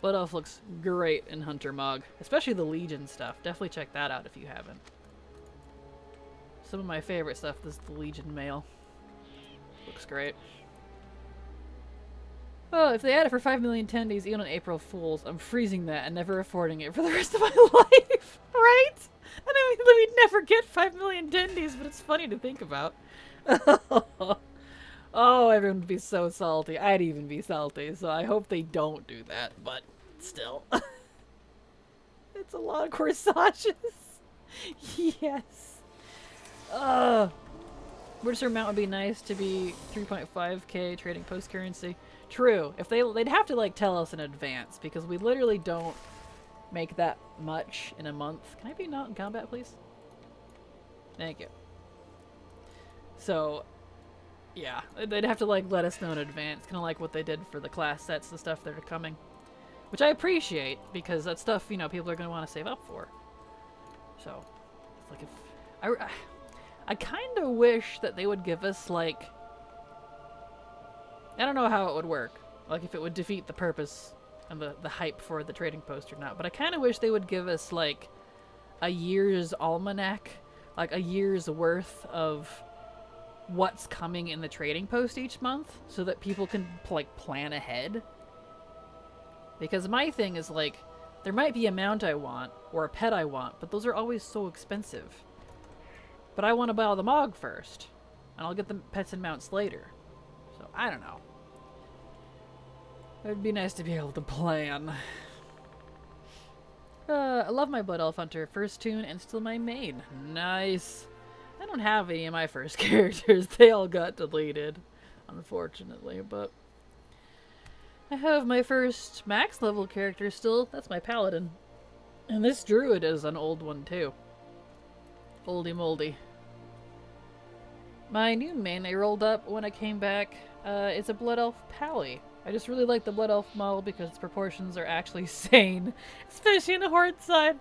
Blood Elf looks great in Hunter MOG. Especially the Legion stuff. Definitely check that out if you haven't. Some of my favorite stuff is the Legion male. Looks great. Oh, if they add it for 5 million tendies, even on April Fools, I'm freezing that and never affording it for the rest of my life. Right? I mean, we'd never get 5 million tendies, but it's funny to think about. Oh, everyone would be so salty. I'd even be salty, so I hope they don't do that, but still. It's a lot of corsages. Yes. British Mount would be nice to be 3.5k trading post currency. True. If they'd have to like tell us in advance, because we literally don't make that much in a month. Can I be not in combat, please? Thank you. So, yeah, they'd have to like let us know in advance, kind of like what they did for the class sets and stuff that are coming, which I appreciate because that stuff, you know, people are going to want to save up for. So, it's like if I kind of wish that they would give us like, I don't know how it would work, like if it would defeat the purpose and the hype for the trading post or not, but I kind of wish they would give us like a year's almanac, like a year's worth of what's coming in the trading post each month, so that people can like plan ahead. Because my thing is like, there might be a mount I want or a pet I want, but those are always so expensive. But I want to buy all the MOG first, and I'll get the pets and mounts later. So I don't know. It would be nice to be able to plan. I love my Blood Elf Hunter. First tune and still my main. Nice. I don't have any of my first characters. They all got deleted, unfortunately, but I have my first max level character still. That's my Paladin. And this Druid is an old one too. Oldie moldy. My new main I rolled up when I came back is a Blood Elf Pally. I just really like the Blood Elf model because its proportions are actually sane, especially in the Horde side.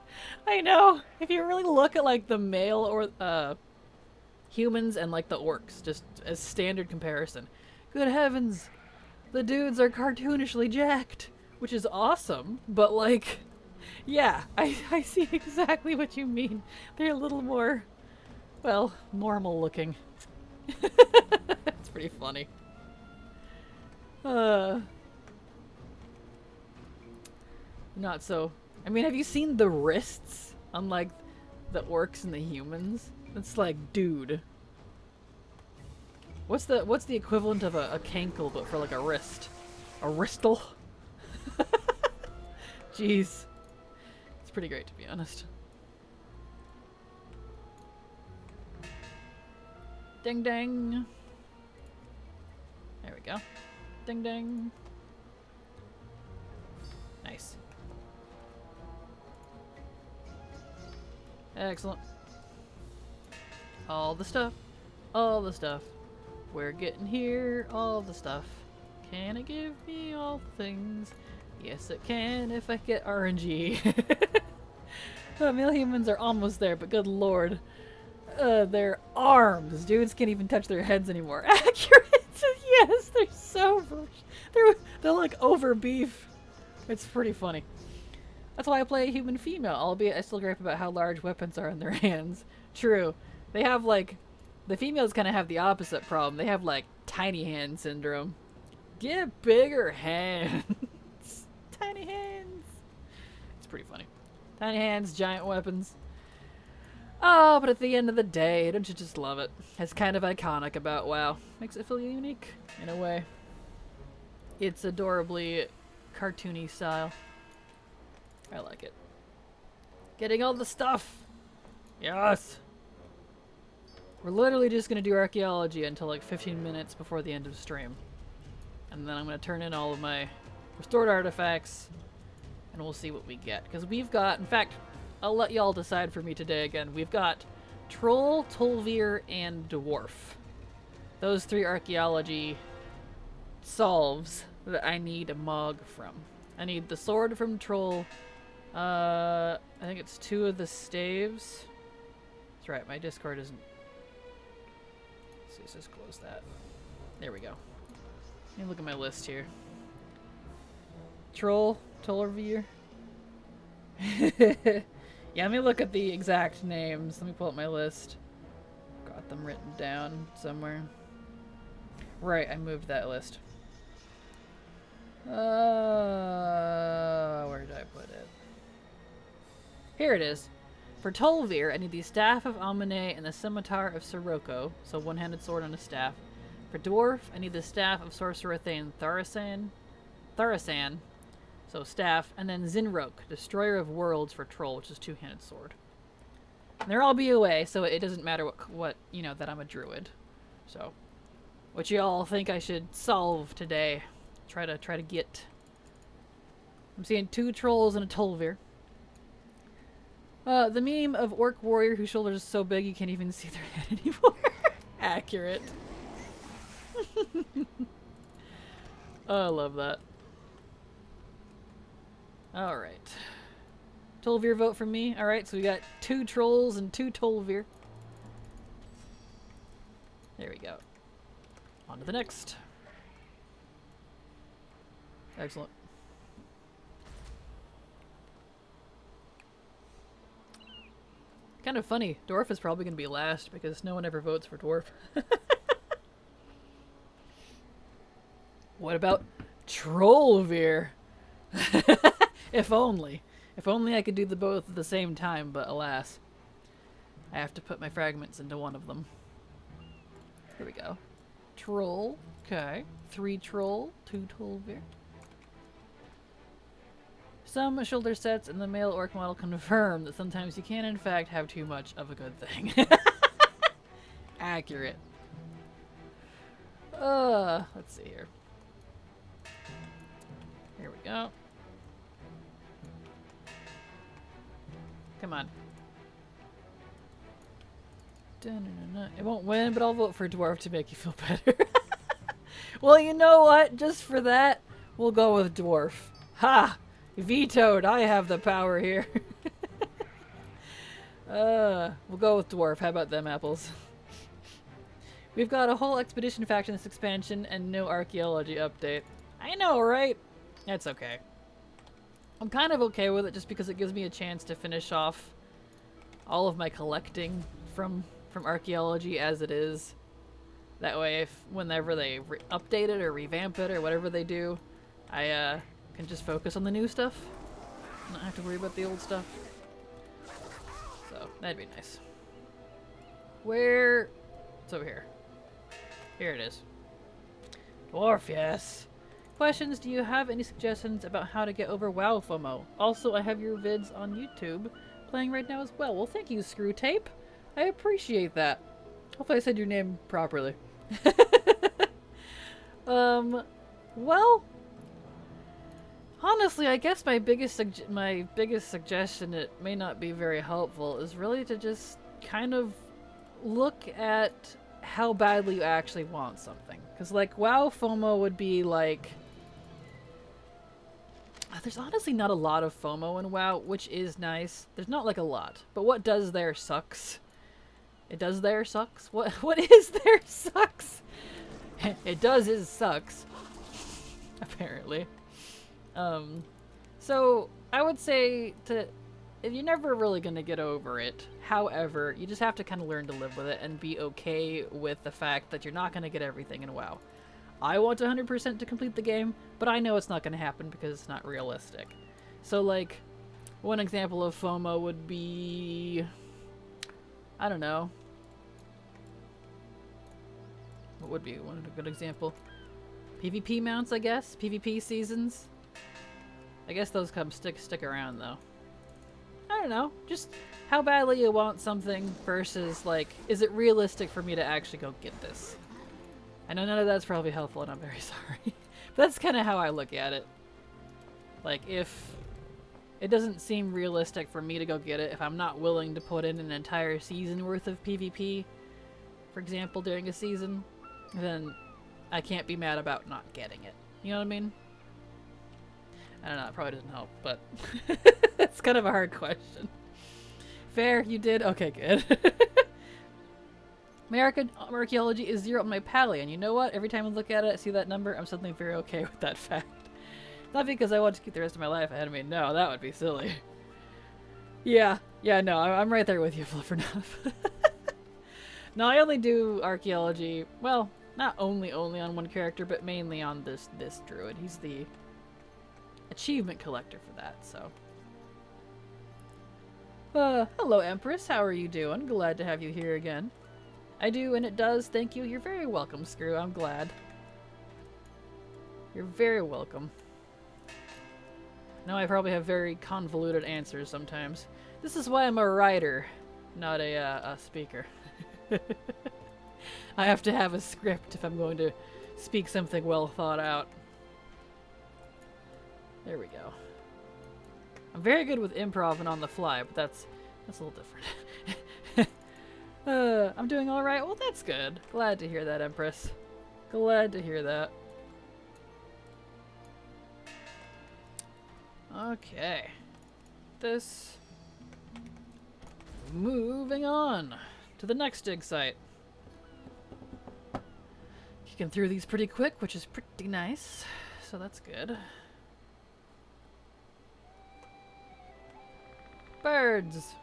I know, if you really look at like the male or humans and like the orcs, just as standard comparison. Good heavens, the dudes are cartoonishly jacked, which is awesome, but like, yeah, I see exactly what you mean. They're a little more, well, normal looking. It's pretty funny. Not so. I mean, have you seen the wrists on like the orcs and the humans? It's like, dude. What's the equivalent of a cankle but for like a wrist? A wristle? Jeez. It's pretty great, to be honest. Ding ding. There we go. Ding ding. Nice. Excellent. All the stuff. All the stuff. We're getting here. All the stuff. Can it give me all things? Yes, it can if I get RNG. The male humans are almost there, but good lord. Their arms. Dudes can't even touch their heads anymore. Accurate! Yes, they're so... They're like over beef. It's pretty funny. That's why I play a human female, albeit I still gripe about how large weapons are in their hands. True. They have like... The females kind of have the opposite problem. They have like tiny hand syndrome. Get bigger hands. Tiny hands. It's pretty funny. Tiny hands, giant weapons. Oh, but at the end of the day, don't you just love it? It's kind of iconic about WoW. Makes it feel unique, in a way. It's adorably cartoony style. I like it. Getting all the stuff! Yes! We're literally just gonna do archaeology until like 15 minutes before the end of stream. And then I'm gonna turn in all of my restored artifacts, and we'll see what we get. Because we've got, in fact, I'll let y'all decide for me today again. We've got Troll, Tol'vir, and Dwarf. Those 3 archaeology solves that I need a MOG from. I need the sword from Troll. I think it's 2 of the staves. That's right, my Discord isn't... Let's just close that. There we go. Let me look at my list here. Troll, Tol'vir. Yeah, let me look at the exact names. Let me pull up my list. Got them written down somewhere. Right, I moved that list. Where did I put it? Here it is. For Tol'vir, I need the Staff of Amine and the Scimitar of Sirocco, so one-handed sword on a staff. For Dwarf, I need the Staff of Sorcerer Thane Tharasan, so staff, and then Zinrok, Destroyer of Worlds for Troll, which is two-handed sword. And they're all BOA, so it doesn't matter what you know, that I'm a druid. So, what you all think I should solve today? Try to get. I'm seeing 2 trolls and a Tol'vir. The meme of orc warrior whose shoulders are so big you can't even see their head anymore. Accurate. Oh, I love that. Alright. Tol'vir vote for me. Alright, so we got 2 trolls and 2 Tol'vir. There we go. On to the next. Excellent. Kind of funny. Dwarf is probably going to be last because no one ever votes for Dwarf. What about Trollvir? If only. If only I could do the both at the same time, but alas. I have to put my fragments into one of them. Here we go. Troll. Okay. 3 troll, 2 Tol'vir. Some shoulder sets in the male orc model confirm that sometimes you can in fact have too much of a good thing. Accurate. Let's see here. Here we go. Come on. Dun-dun-dun-dun. It won't win, but I'll vote for Dwarf to make you feel better. Well, you know what? Just for that, we'll go with Dwarf. Ha! Vetoed. I have the power here. We'll go with Dwarf. How about them apples? We've got a whole expedition faction this expansion and no archaeology update. I know, right? That's okay. I'm kind of okay with it just because it gives me a chance to finish off all of my collecting from archaeology as it is. That way, whenever they update it or revamp it or whatever they do, I can just focus on the new stuff. Not have to worry about the old stuff. So, that'd be nice. Where? It's over here. Here it is. Dwarf, yes. Questions, do you have any suggestions about how to get over WoW FOMO? Also, I have your vids on YouTube playing right now as well. Well, thank you, Screwtape. I appreciate that. Hopefully I said your name properly. Well, honestly, I guess my biggest suggestion, it may not be very helpful, is really to just kind of look at how badly you actually want something. Because, like, WoW FOMO would be like... There's honestly not a lot of FOMO in WoW, which is nice. There's not, like, a lot. But what does there sucks. It does there sucks? What is there sucks? It does is sucks. Apparently. So, I would say you're never really gonna get over it. However, you just have to kind of learn to live with it and be okay with the fact that you're not gonna get everything in WoW. I want 100% to complete the game, but I know it's not gonna happen because it's not realistic. So, like, one example of FOMO would be... I don't know. What would be one good example? PvP mounts, I guess? PvP seasons? I guess those stick around, though. I don't know. Just how badly you want something versus, like, is it realistic for me to actually go get this? I know none of that's probably helpful, and I'm very sorry. But that's kind of how I look at it. Like, if it doesn't seem realistic for me to go get it, if I'm not willing to put in an entire season worth of PvP, for example, during a season, then I can't be mad about not getting it. You know what I mean? I don't know, it probably doesn't help, but it's kind of a hard question. Fair, you did? Okay, good. My archaeology is 0 on my pally, and you know what? Every time I look at it, I see that number, I'm suddenly very okay with that fact. Not because I want to keep the rest of my life ahead of me. No, that would be silly. Yeah, no, I'm right there with you, Fluffernuff. No, I only do archaeology, well, not only on one character, but mainly on this druid. He's the achievement collector for that, so. Hello Empress, how are you doing? Glad to have you here again. I do, and it does, thank you. You're very welcome, Screw, I'm glad. You're very welcome. Now I probably have very convoluted answers sometimes. This is why I'm a writer, not a speaker. I have to have a script if I'm going to speak something well thought out. There we go. I'm very good with improv and on the fly, but that's a little different. I'm doing alright. Well, that's good. Glad to hear that, Empress. Glad to hear that. Okay. Moving on to the next dig site. Kicking through these pretty quick, which is pretty nice. So that's good. Birds!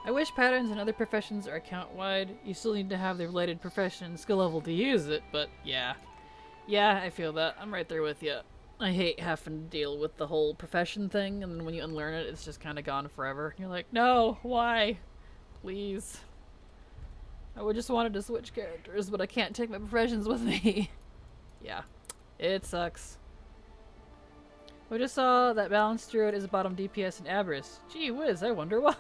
I wish patterns in other professions are account-wide. You still need to have the related profession and skill level to use it, but yeah. Yeah, I feel that. I'm right there with you. I hate having to deal with the whole profession thing, and then when you unlearn it, it's just kind of gone forever. You're like, no, why? Please. I would just wanted to switch characters, but I can't take my professions with me. Yeah, it sucks. We just saw that balanced druid is bottom DPS in Abyss. Gee whiz, I wonder why.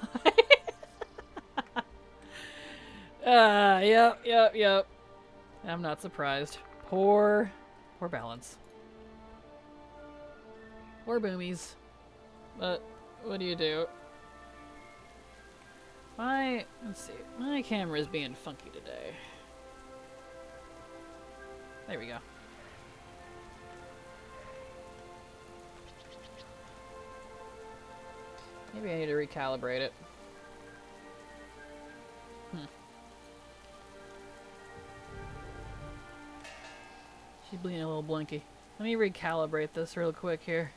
Yep. I'm not surprised. Poor balance. Poor boomies. But what do you do? Let's see. My camera is being funky today. There we go. Maybe I need to recalibrate it. She's being a little blinky. Let me recalibrate this real quick here.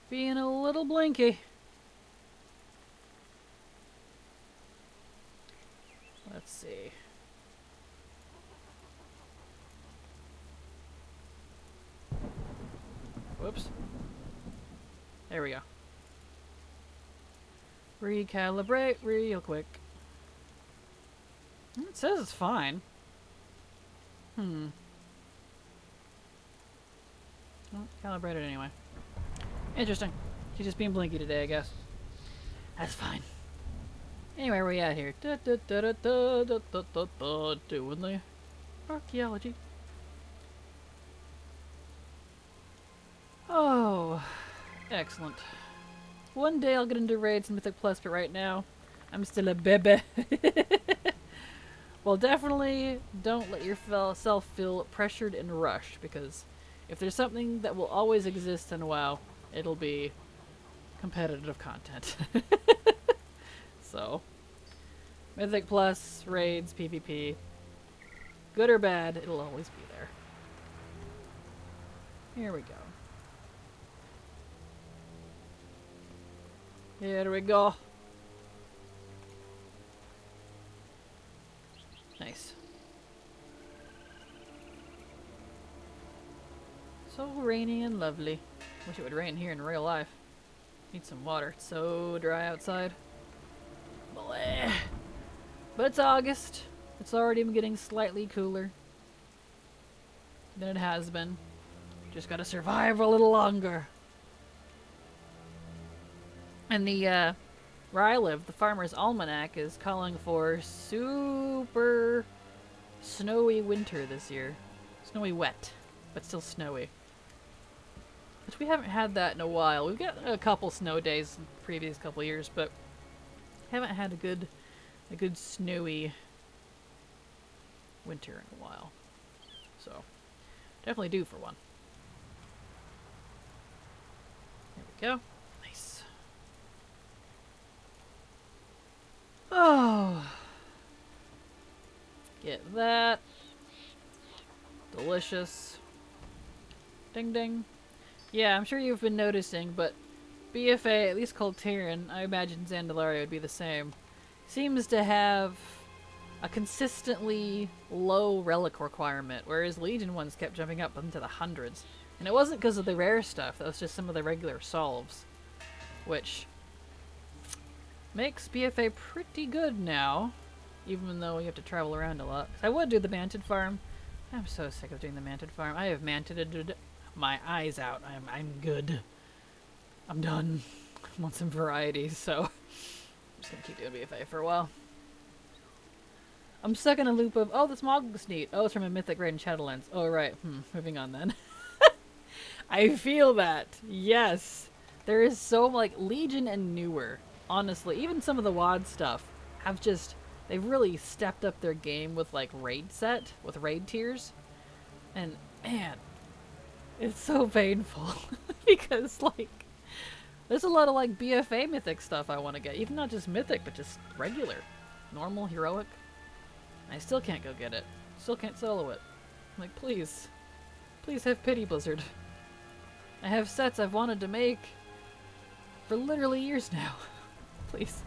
Being a little blinky. Let's see. Whoops. There we go. Recalibrate real quick. It says it's fine. Well, calibrate it anyway. Interesting. She's just being blinky today, I guess. That's fine. Anyway, where we at here? Doing the archaeology. Oh, excellent. One day I'll get into raids and Mythic Plus, but right now, I'm still a bebe. Well, definitely don't let yourself feel pressured and rushed, because if there's something that will always exist in WoW, it'll be competitive content. So, Mythic Plus, raids, PvP, good or bad, it'll always be there. Here we go. Here we go. Nice. So rainy and lovely. Wish it would rain here in real life. Need some water. It's so dry outside. Bleh. But it's August. It's already getting slightly cooler than it has been. Just gotta survive a little longer. And the, where I live, the Farmer's Almanac is calling for super snowy winter this year. Snowy wet, but still snowy. Which we haven't had that in a while. We've got a couple snow days in the previous couple years, but haven't had a good snowy winter in a while. So, definitely due for one. There we go. Nice. Oh. Get that. Delicious. Ding ding. Yeah, I'm sure you've been noticing, but BFA, at least called Terran, I imagine Zandalaria would be the same, seems to have a consistently low relic requirement, whereas Legion ones kept jumping up into the hundreds. And it wasn't because of the rare stuff, that was just some of the regular solves, which makes BFA pretty good now, even though you have to travel around a lot. I would do the manted farm. I'm so sick of doing the manted farm. I have manted my eyes out. I'm good. I'm done. I want some variety, so I'm just gonna keep doing BFA for a while. I'm stuck in a loop of, oh, this MOG looks neat. Oh, it's from a Mythic raid in Shadowlands. Oh, right. Moving on then. I feel that. Yes. There is so, like, Legion and newer. Honestly, even some of the WoD stuff have just, they've really stepped up their game with, like, raid set, with raid tiers. And, man, it's so painful. Because, like, there's a lot of, like, BFA Mythic stuff I want to get. Even not just Mythic, but just regular. Normal, heroic. I still can't go get it. Still can't solo it. I'm like, please. Please have pity, Blizzard. I have sets I've wanted to make for literally years now. Please.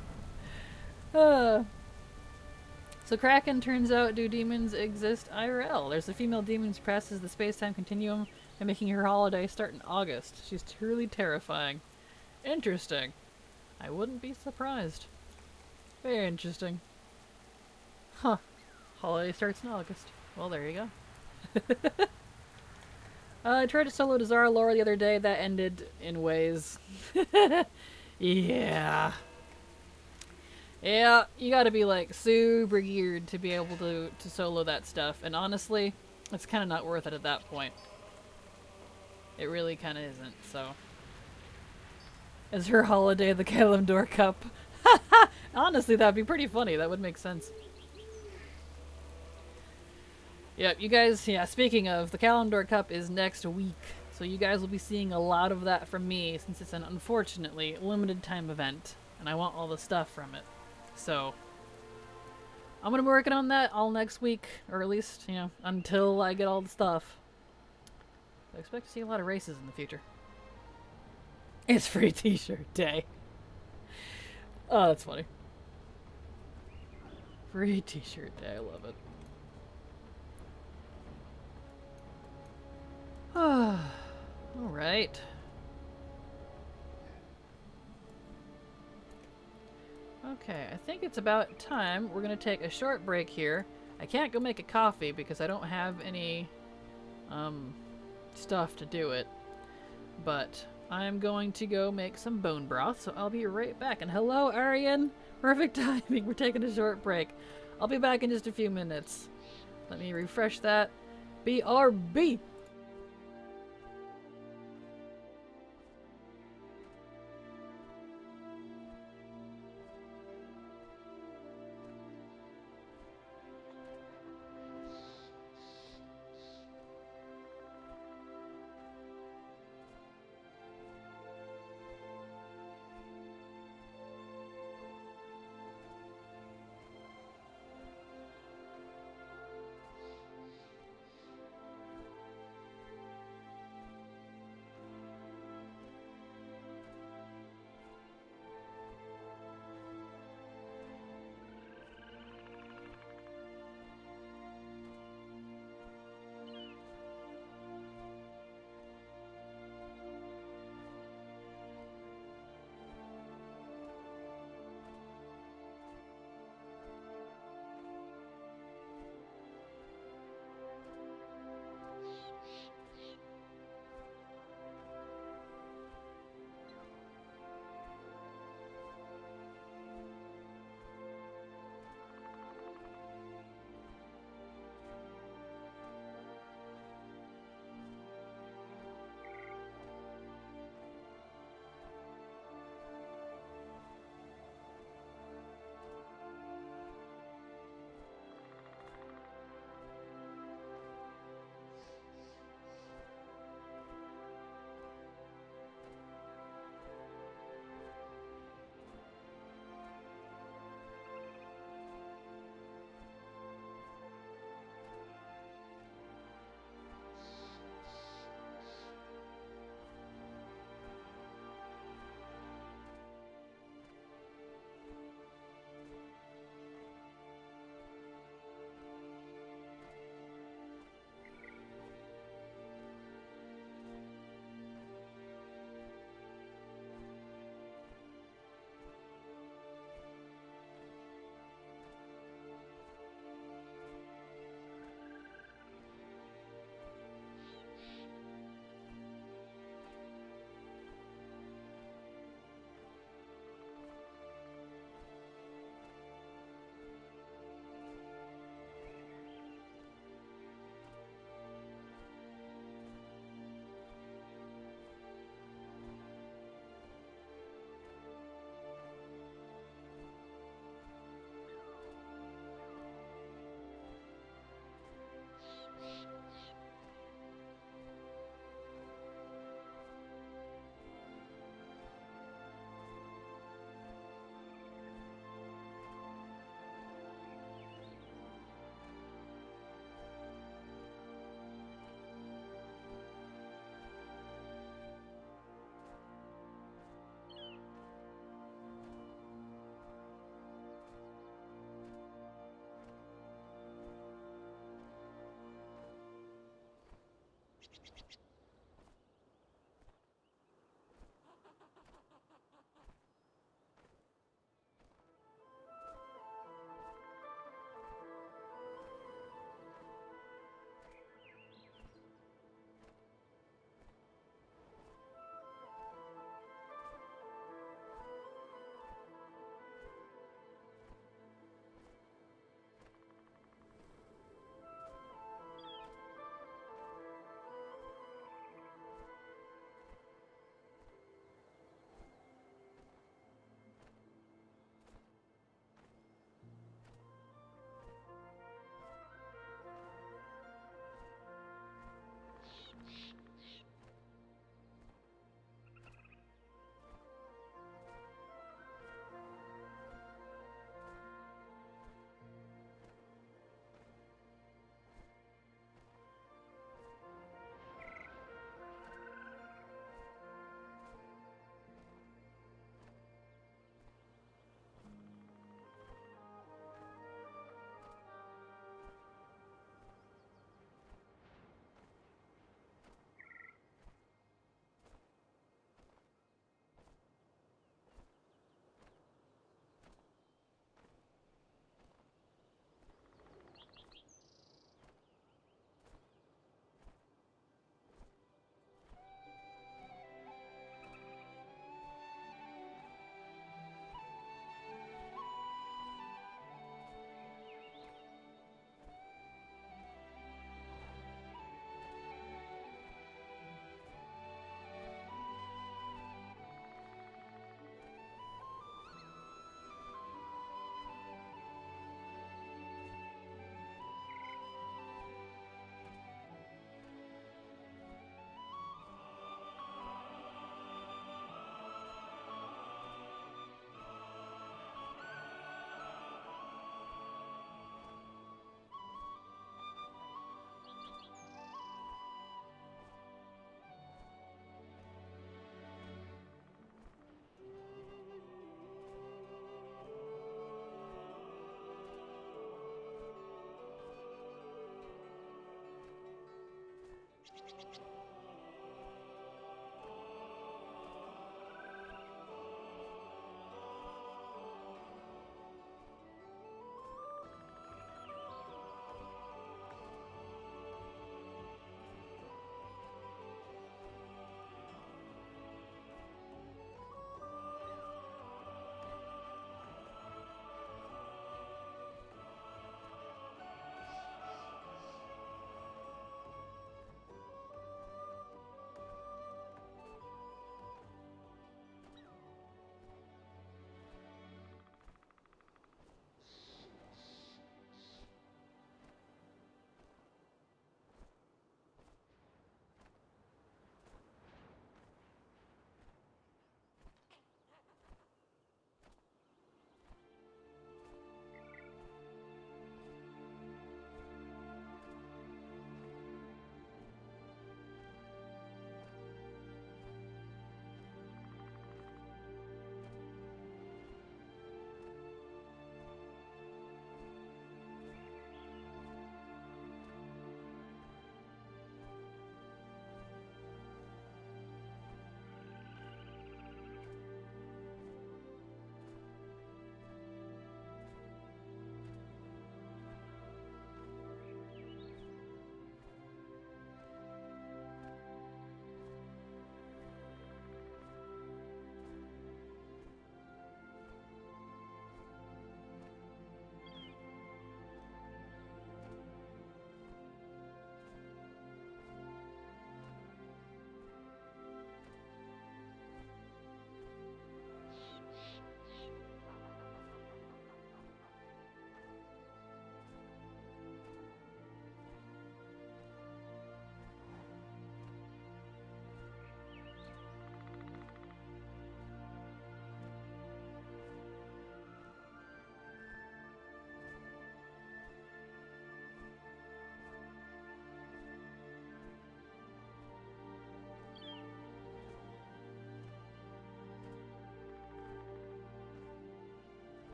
So Kraken, turns out, do demons exist IRL? There's a female demon who passes the space-time continuum and making her holiday start in August. She's truly terrifying. Interesting. I wouldn't be surprised. Very interesting. Huh. Holiday starts in August. Well, there you go. I tried to solo Zara lore the other day. That ended in ways. Yeah. Yeah, you gotta be, like, super geared to be able to solo that stuff. And honestly, it's kind of not worth it at that point. It really kind of isn't, so. Is her holiday the Kalimdor Cup? Honestly, that'd be pretty funny. That would make sense. Yep, you guys, yeah, speaking of, the Kalimdor Cup is next week. So you guys will be seeing a lot of that from me, since it's an, unfortunately, limited time event. And I want all the stuff from it. So, I'm gonna be working on that all next week, or at least, you know, until I get all the stuff. I expect to see a lot of races in the future. It's free t-shirt day. Oh, that's funny. Free t-shirt day, I love it. Alright. Okay, I think it's about time. We're gonna take a short break here. I can't go make a coffee because I don't have any stuff to do it. But I'm going to go make some bone broth, so I'll be right back. And hello, Arian! Perfect timing. We're taking a short break. I'll be back in just a few minutes. Let me refresh that. BRB!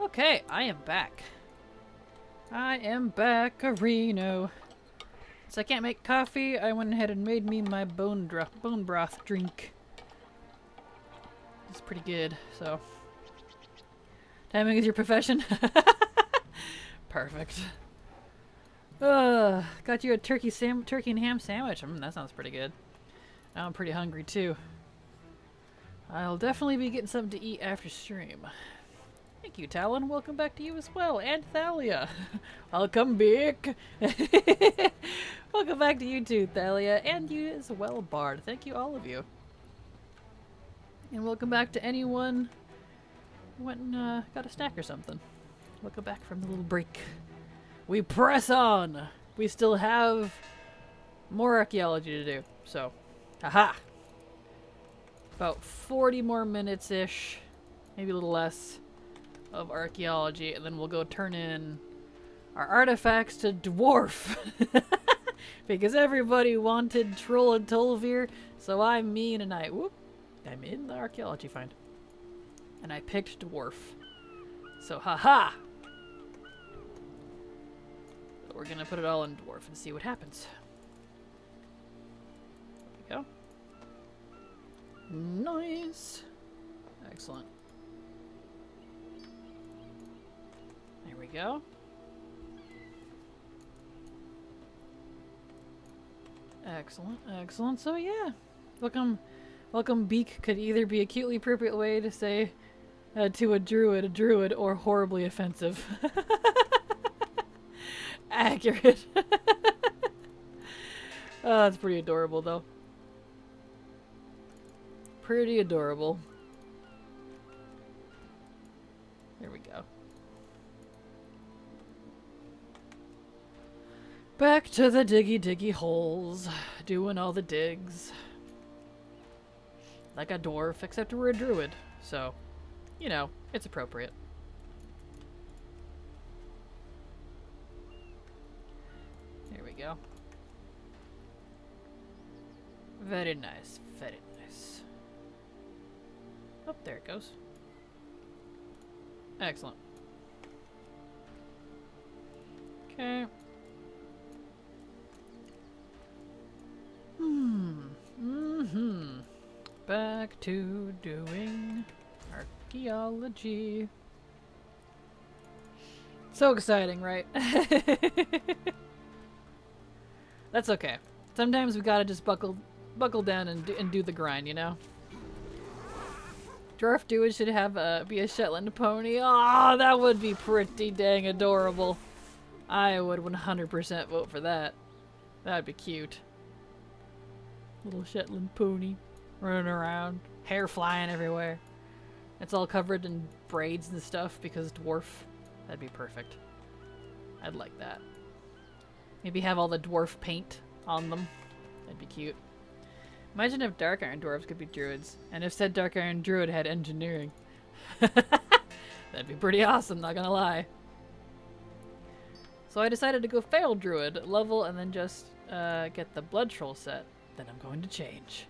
Okay, I am back. I am back, Reno. Since I can't make coffee, I went ahead and made me my bone broth drink. It's pretty good, so. Timing is your profession? Perfect. Got you a turkey and ham sandwich. That sounds pretty good. I'm pretty hungry too. I'll definitely be getting something to eat after stream. Thank you, Talon. Welcome back to you as well. And Thalia. Welcome back. Welcome back to you too, Thalia. And you as well, Bard. Thank you, all of you. And welcome back to anyone who went and got a snack or something. Welcome back from the little break. We press on. We still have more archaeology to do. So, haha. About 40 more minutes-ish. Maybe a little less. Of archaeology, and then we'll go turn in our artifacts to dwarf. Because everybody wanted Troll and Tolvir, so I'm in the archaeology find. And I picked dwarf. So haha! So we're gonna put it all in dwarf and see what happens. There we go. Nice! Excellent. There we go. Excellent, excellent. So yeah, welcome beak could either be a cutely appropriate way to say to a druid, or horribly offensive. Accurate. Oh, that's pretty adorable though. pretty adorable. There we go. Back to the diggy holes, doing all the digs. Like a dwarf, except we're a druid, so, you know, it's appropriate. There we go. Very nice, very nice. Oh, there it goes. Excellent. Okay. Back to doing archaeology. So exciting, right? That's okay. Sometimes we gotta just buckle down and do the grind, you know? Dwarf Druid should have be a Shetland pony. Oh, that would be pretty dang adorable. I would 100% vote for that. That'd be cute. Little Shetland pony running around, hair flying everywhere. It's all covered in braids and stuff because dwarf. That'd be perfect. I'd like that. Maybe have all the dwarf paint on them. That'd be cute. Imagine if Dark Iron Dwarves could be druids, and if said Dark Iron Druid had engineering. That'd be pretty awesome, not gonna lie. So I decided to go Feral Druid level and then just get the Blood Troll set. Then I'm going to change.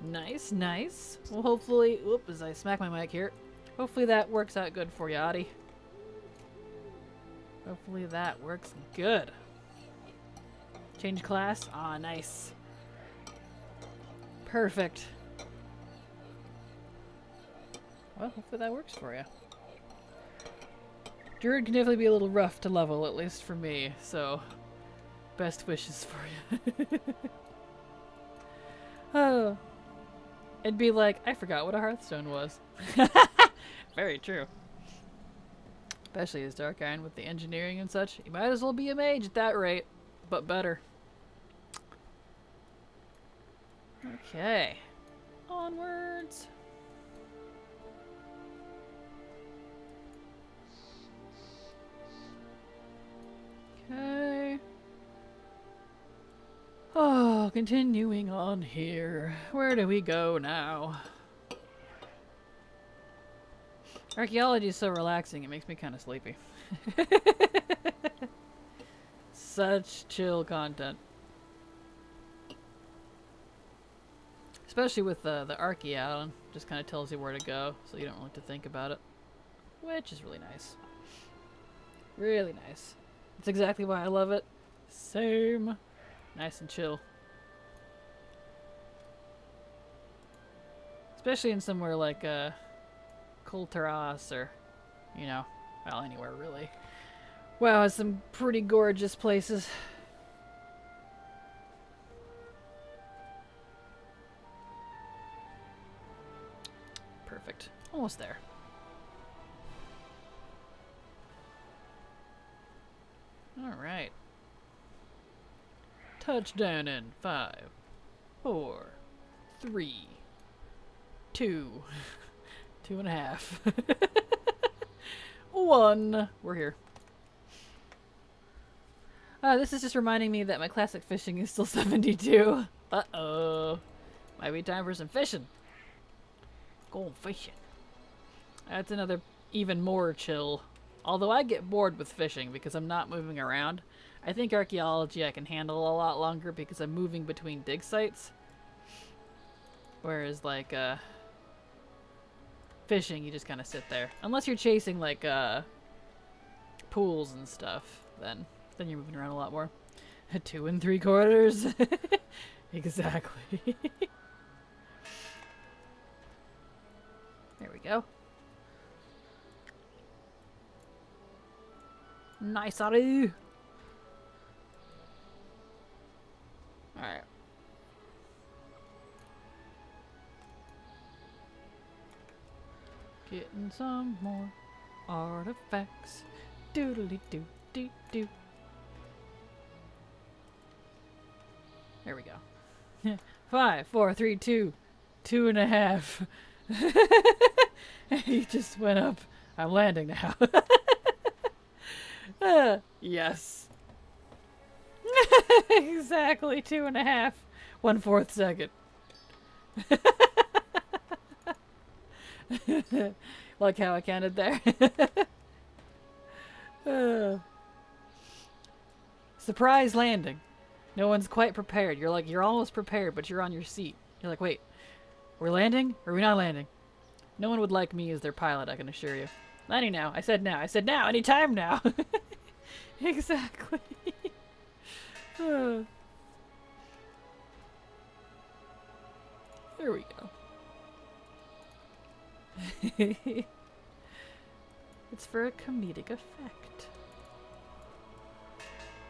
Nice, nice. Well, hopefully, whoop, as I smack my mic here, hopefully that works out good for you, Addie. Hopefully that works good. Change class? Ah, nice. Perfect. Well, hopefully that works for you. Druid can definitely be a little rough to level, at least for me, so best wishes for you. Oh. It'd be like, I forgot what a Hearthstone was. Very true. Especially as Dark Iron with the engineering and such. You might as well be a mage at that rate, but better. Okay. Onwards. Okay. Oh, continuing on here. Where do we go now? Archaeology is so relaxing, it makes me kind of sleepy. Such chill content. Especially with the Archaeology, just kind of tells you where to go, so you don't really have to think about it. Which is really nice. Really nice. That's exactly why I love it. Same. Nice and chill. Especially in somewhere like Kulturas or, you know, well, anywhere really. Wow, it's some pretty gorgeous places. Perfect. Almost there. Alright. Touchdown in 5, 4, 3, 2, 2.5, 1. We're here. This is just reminding me that my classic fishing is still 72. Uh-oh. Might be time for some fishing. Going fishing. That's another even more chill. Although I get bored with fishing because I'm not moving around. I think archaeology I can handle a lot longer because I'm moving between dig sites. Whereas like fishing, you just kind of sit there. Unless you're chasing like pools and stuff, then you're moving around a lot more. 2 3/4. Exactly. There we go. Nice, Addie. Alright. Getting some more artifacts. Doodly doo doo doo. There we go. 5, 4, 3, 2. 2.5. He just went up. I'm landing now. Yes. Exactly 2.5. 1/4 second. Like how I counted there. Surprise landing. No one's quite prepared. You're almost prepared, but you're on your seat. You're like, wait, we're landing? Or are we not landing? No one would like me as their pilot, I can assure you. Landing now. I said now. I said now. Anytime now. Exactly. There we go. It's for a comedic effect.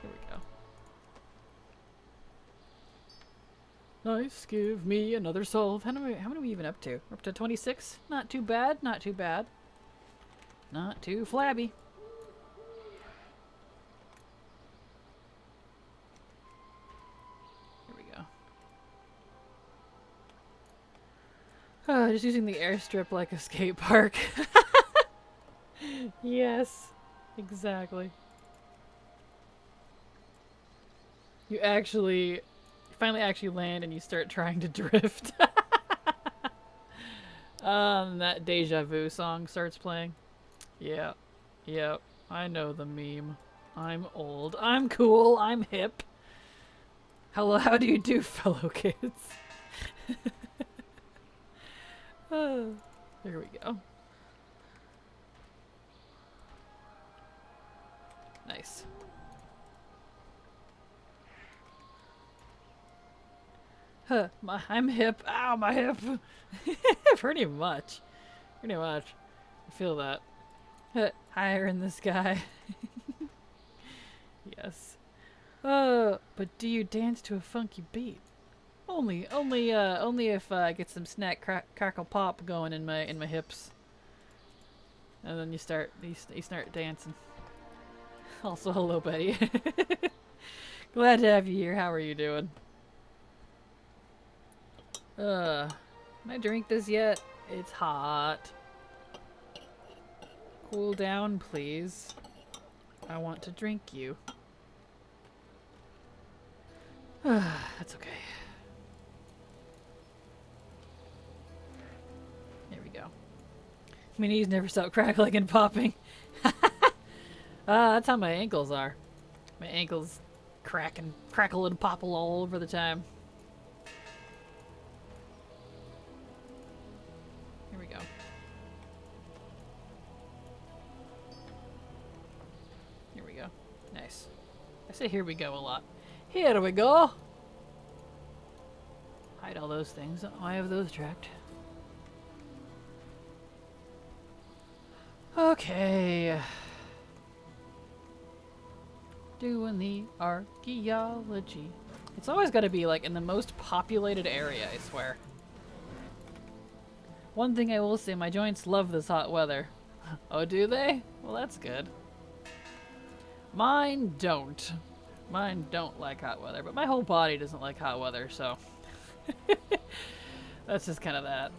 Here we go. Nice, give me another solve. How many are we even up to? We're up to 26? Not too bad, not too bad. Not too flabby. Here we go. Just using the airstrip like a skate park. Yes, exactly. You finally actually land and you start trying to drift. That Deja Vu song starts playing. Yeah, yep, I know the meme. I'm old, I'm cool, I'm hip. Hello, how do you do, fellow kids? There we go. Nice. I'm hip. Ow, my hip. Pretty much. Pretty much. I feel that. Higher in the sky. Yes. But do you dance to a funky beat? Only if I get some snack crackle pop going in my hips. And then you start dancing. Also, hello, Betty. Glad to have you here. How are you doing? Can I drink this yet? It's hot. Cool down, please. I want to drink you. That's okay. There we go. My knees never stop crackling and popping. That's how my ankles are. My ankles crackle and popple all over the time. Here we go. Here we go. Nice. I say here we go a lot. Here we go! Hide all those things. Oh, I have those tracked. Okay. Doing the archaeology. It's always got to be like in the most populated area, I swear. One thing I will say, my joints love this hot weather. Oh, do they? Well, that's good. Mine don't. Mine don't like hot weather, but my whole body doesn't like hot weather, so that's just kind of that.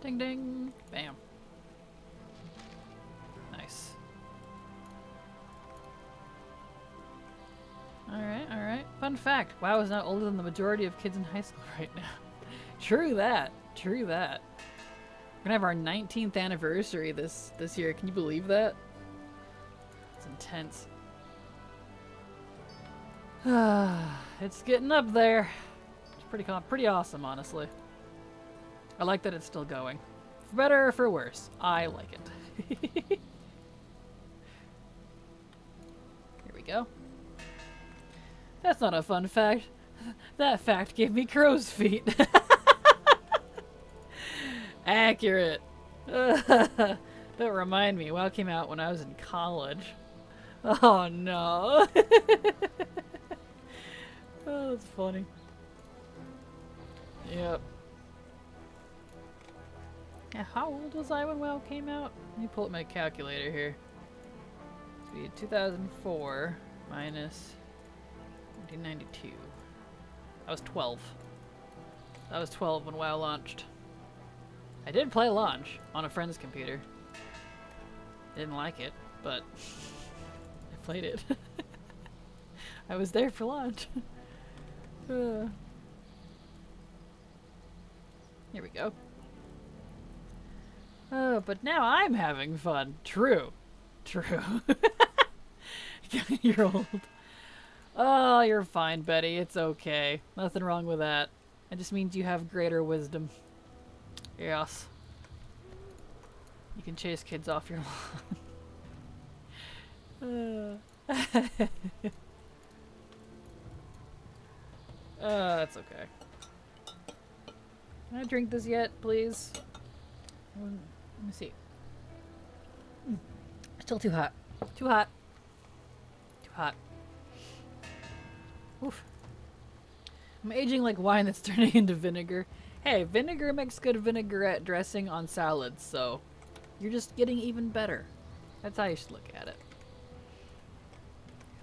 Ding ding. Bam. Nice. Alright, alright. Fun fact, WoW is now older than the majority of kids in high school right now. True that. True that. We're gonna have our 19th anniversary this year. Can you believe that? It's intense. It's getting up there. It's pretty awesome, honestly. I like that it's still going. For better or for worse, I like it. Here we go. That's not a fun fact. That fact gave me crow's feet. Accurate. That remind me, WoW came out when I was in college. Oh no. Oh, that's funny. Yep. Yeah, how old was I when WoW came out? Let me pull up my calculator here. It's 2004 minus 1992. I was 12. I was 12 when WoW launched. I did play launch on a friend's computer. Didn't like it, but I played it. I was there for launch. Here we go. Oh, but now I'm having fun. True. True. You're old. Oh, you're fine, Betty. It's okay. Nothing wrong with that. It just means you have greater wisdom. Yes. You can chase kids off your lawn. That's okay. Can I drink this yet, please? Let me see. Still too hot. Too hot. Too hot. Oof. I'm aging like wine that's turning into vinegar. Hey, vinegar makes good vinaigrette dressing on salads, so you're just getting even better. That's how you should look at it.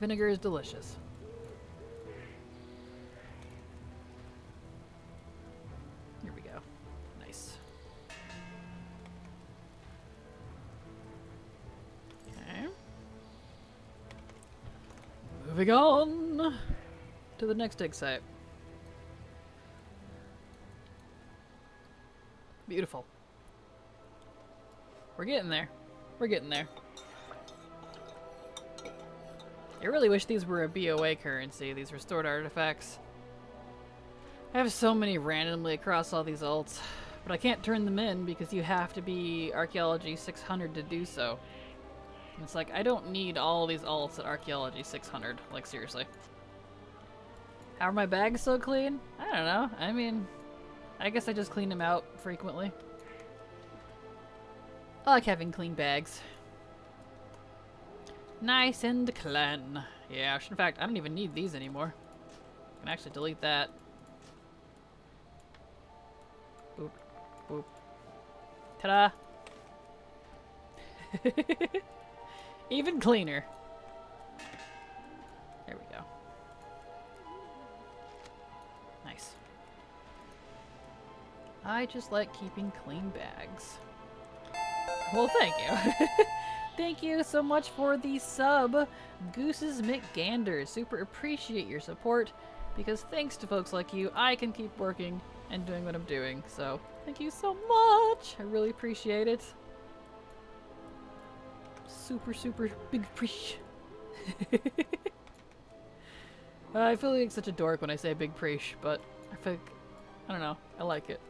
Vinegar is delicious. Here we go. Nice. Okay. Moving on to the next dig site. Beautiful. We're getting there. We're getting there. I really wish these were a BOA currency, these restored artifacts. I have so many randomly across all these alts, but I can't turn them in because you have to be Archaeology 600 to do so. It's like, I don't need all these alts at Archaeology 600, like seriously. How are my bags so clean? I don't know. I mean, I guess I just clean them out frequently. I like having clean bags. Nice and clean. Yeah, in fact, I don't even need these anymore. I can actually delete that. Boop. Boop. Ta-da! Even cleaner. There we go. Nice. I just like keeping clean bags. Well, thank you. Thank you so much for the sub, Goose's McGander. Super appreciate your support, because thanks to folks like you, I can keep working and doing what I'm doing. So, thank you so much. I really appreciate it. Super, super big preach. I feel like such a dork when I say big preach, but I think, I don't know, I like it.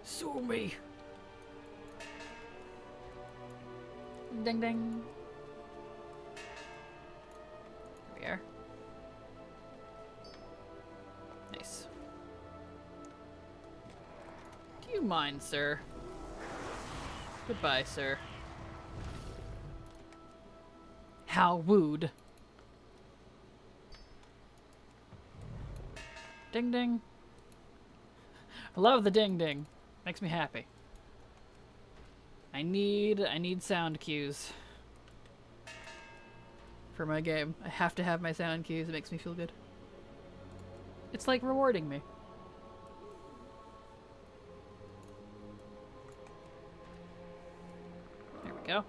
Sue me. Ding ding. There we are. Nice. Do you mind, sir? Goodbye, sir. How wooed. Ding ding. I love the ding ding. Makes me happy. I need sound cues for my game. I have to have my sound cues. It makes me feel good. It's like rewarding me. There we go.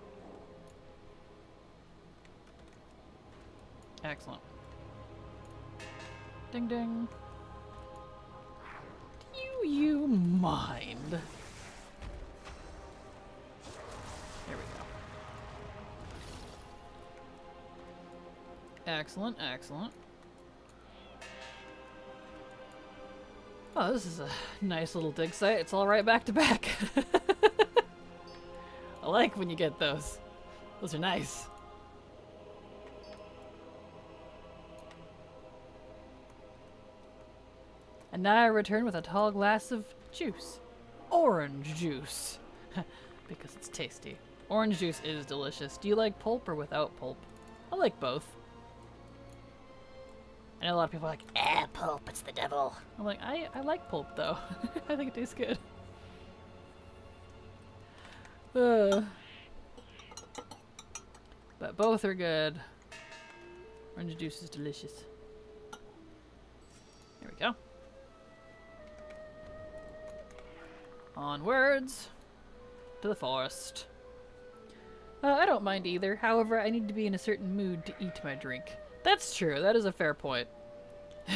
Excellent. Ding ding. Do you mind? There we go. Excellent, excellent. Oh, this is a nice little dig site. It's all right back to back. I like when you get those. Those are nice. And now I return with a tall glass of juice. Orange juice. Because it's tasty. Orange juice is delicious. Do you like pulp or without pulp? I like both. I know a lot of people are like, pulp, it's the devil. I'm like, I like pulp though. I think it tastes good. But both are good. Orange juice is delicious. There we go. Onwards to the forest. I don't mind either. However, I need to be in a certain mood to eat my drink. That's true. That is a fair point.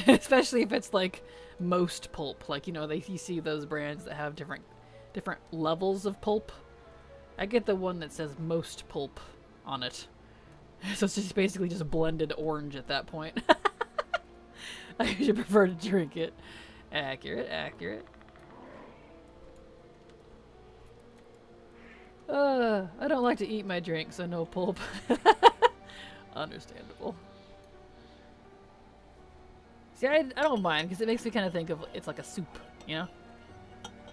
Especially if it's like most pulp. Like, you know, you see those brands that have different levels of pulp. I get the one that says most pulp on it. So it's just basically just blended orange at that point. I usually prefer to drink it. Accurate, accurate. I don't like to eat my drink, so no pulp. Understandable. See, I don't mind, because it makes me kind of think of it's like a soup, you know?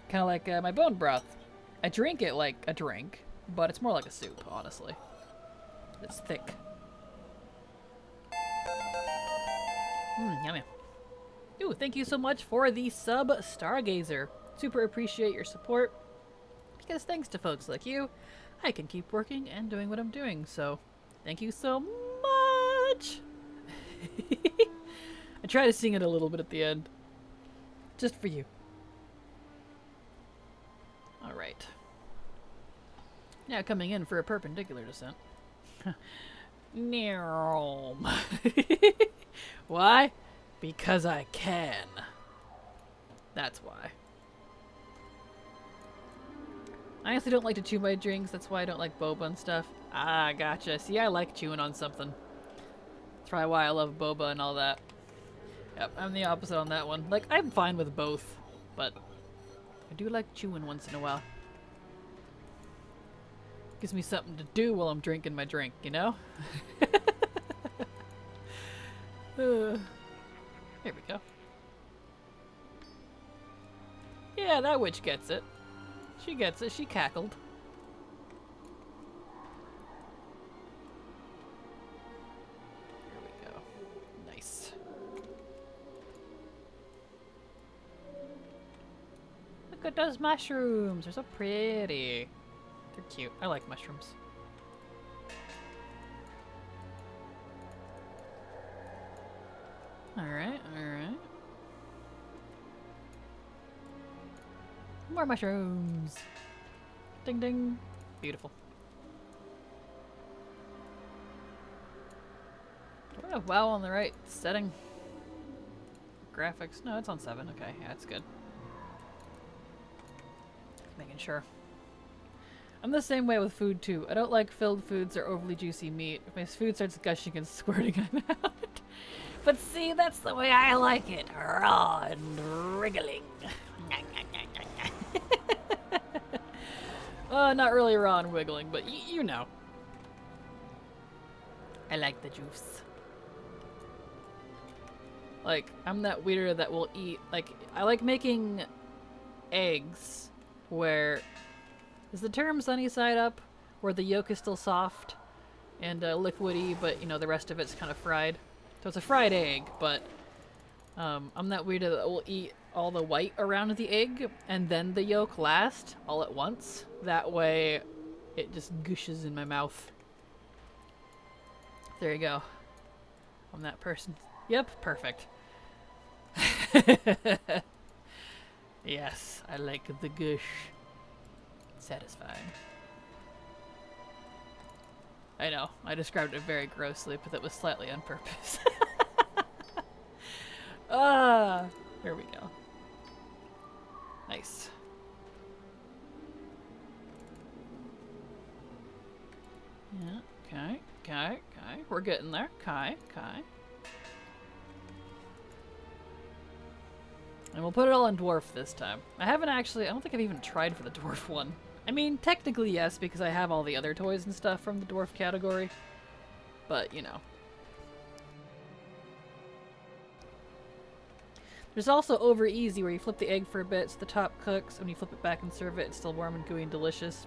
Kind of like my bone broth. I drink it like a drink, but it's more like a soup, honestly. It's thick. Yummy. Ooh, thank you so much for the sub, Stargazer. Super appreciate your support. Because thanks to folks like you, I can keep working and doing what I'm doing. So, thank you so much. I try to sing it a little bit at the end. Just for you. Alright. Now coming in for a perpendicular descent. Why? Because I can. That's why. I honestly don't like to chew my drinks. That's why I don't like boba and stuff. Ah, gotcha. See, I like chewing on something. That's probably why I love boba and all that. Yep, I'm the opposite on that one. Like, I'm fine with both, but I do like chewing once in a while. Gives me something to do while I'm drinking my drink, you know? Here we go. Yeah, that witch gets it. She gets it. She cackled. Here we go. Nice. Look at those mushrooms. They're so pretty. They're cute. I like mushrooms. Alright, alright. More mushrooms. Ding ding. Beautiful. Do I have WoW on the right setting? Graphics? No, it's on 7. Okay, yeah, it's good. Making sure. I'm the same way with food too. I don't like filled foods or overly juicy meat. If my food starts gushing and squirting, I'm out. But see, that's the way I like it. Raw and wriggling. Not really raw and wiggling, but you know. I like the juice. Like, I'm that weirdo that will eat, like, I like making eggs where, is the term sunny side up? Where the yolk is still soft and liquidy, but, you know, the rest of it's kind of fried. So it's a fried egg, but I'm that weirdo that will eat all the white around the egg and then the yolk last all at once. That way it just gushes in my mouth. There you go. I'm that person. Yep, perfect. Yes, I like the gush. Satisfying. I know, I described it very grossly, but that was slightly on purpose. Here we go. Nice. Yeah, okay, okay, okay. We're getting there. Okay, okay. And we'll put it all on dwarf this time. I don't think I've even tried for the dwarf one. I mean, technically yes, because I have all the other toys and stuff from the dwarf category. But, you know. There's also over easy, where you flip the egg for a bit so the top cooks. When you flip it back and serve it, it's still warm and gooey and delicious.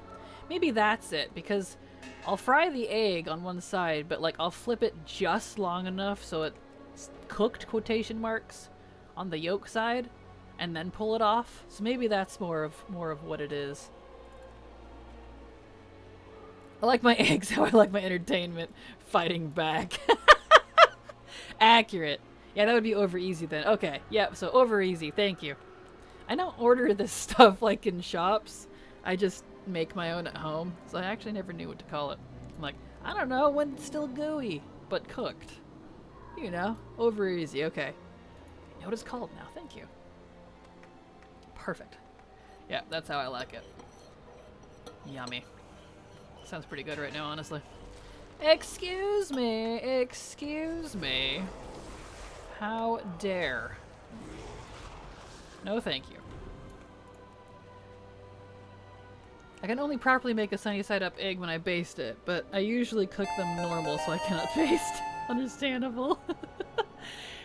Maybe that's it, because I'll fry the egg on one side, but like I'll flip it just long enough so it's cooked, quotation marks, on the yolk side, and then pull it off. So maybe that's more of what it is. I like my eggs how I like my entertainment. Fighting back. Accurate. Yeah, that would be over easy then. Okay, yeah, so over easy, thank you. I don't order this stuff like in shops. I just make my own at home, so I actually never knew what to call it. I'm like, I don't know, when it's still gooey, but cooked. You know, over easy, okay. You know what it's called now, thank you. Perfect. Yeah, that's how I like it. Yummy. Sounds pretty good right now, honestly. Excuse me, excuse me. How dare. No thank you. I can only properly make a sunny side up egg when I baste it, but I usually cook them normal so I cannot baste. Understandable.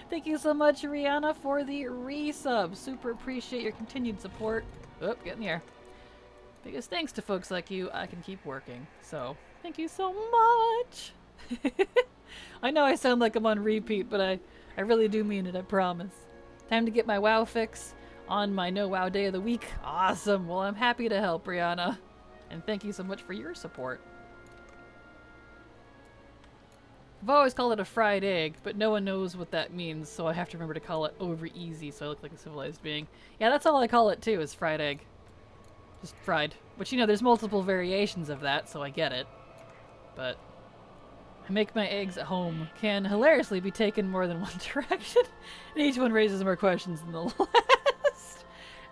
Thank you so much, Rihanna, for the resub. Super appreciate your continued support. Oh, get in the air. Because thanks to folks like you, I can keep working. So, thank you so much. I know I sound like I'm on repeat, but I really do mean it, I promise. Time to get my WoW fix on my no WoW day of the week. Awesome. Well, I'm happy to help, Rihanna. And thank you so much for your support. I've always called it a fried egg, but no one knows what that means, so I have to remember to call it over easy so I look like a civilized being. Yeah, that's all I call it too, is fried egg. Just fried. Which, you know, there's multiple variations of that, so I get it. But I make my eggs at home can hilariously be taken more than one direction, and each one raises more questions than the last.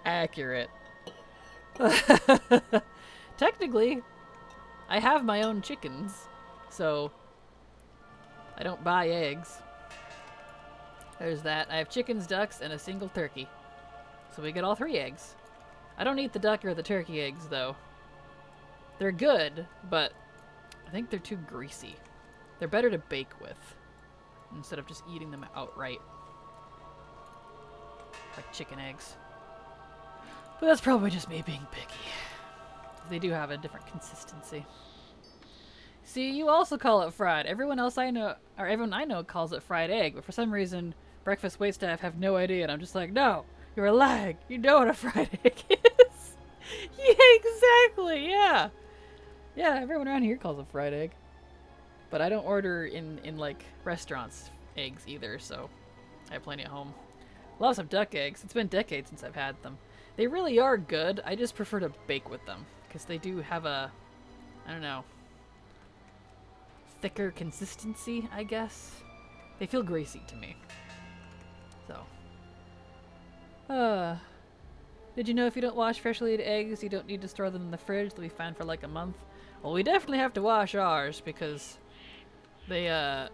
Accurate. Technically, I have my own chickens, so I don't buy eggs. There's that. I have chickens, ducks, and a single turkey. So we get all 3 eggs. I don't eat the duck or the turkey eggs, though. They're good, but I think they're too greasy. They're better to bake with, instead of just eating them outright. Like chicken eggs. But that's probably just me being picky. They do have a different consistency. See, you also call it fried. Everyone I know calls it fried egg, but for some reason, breakfast waitstaff have no idea, and I'm just like, no, you're lying. You know what a fried egg is. Yeah, exactly, yeah. Yeah, everyone around here calls it fried egg. But I don't order in like, restaurants eggs either, so I have plenty at home. Love some duck eggs. It's been decades since I've had them. They really are good. I just prefer to bake with them, because they do have a, I don't know, thicker consistency, I guess. They feel greasy to me. So. Did you know if you don't wash freshly laid eggs, you don't need to store them in the fridge? They'll be fine for like a month. Well, we definitely have to wash ours because they are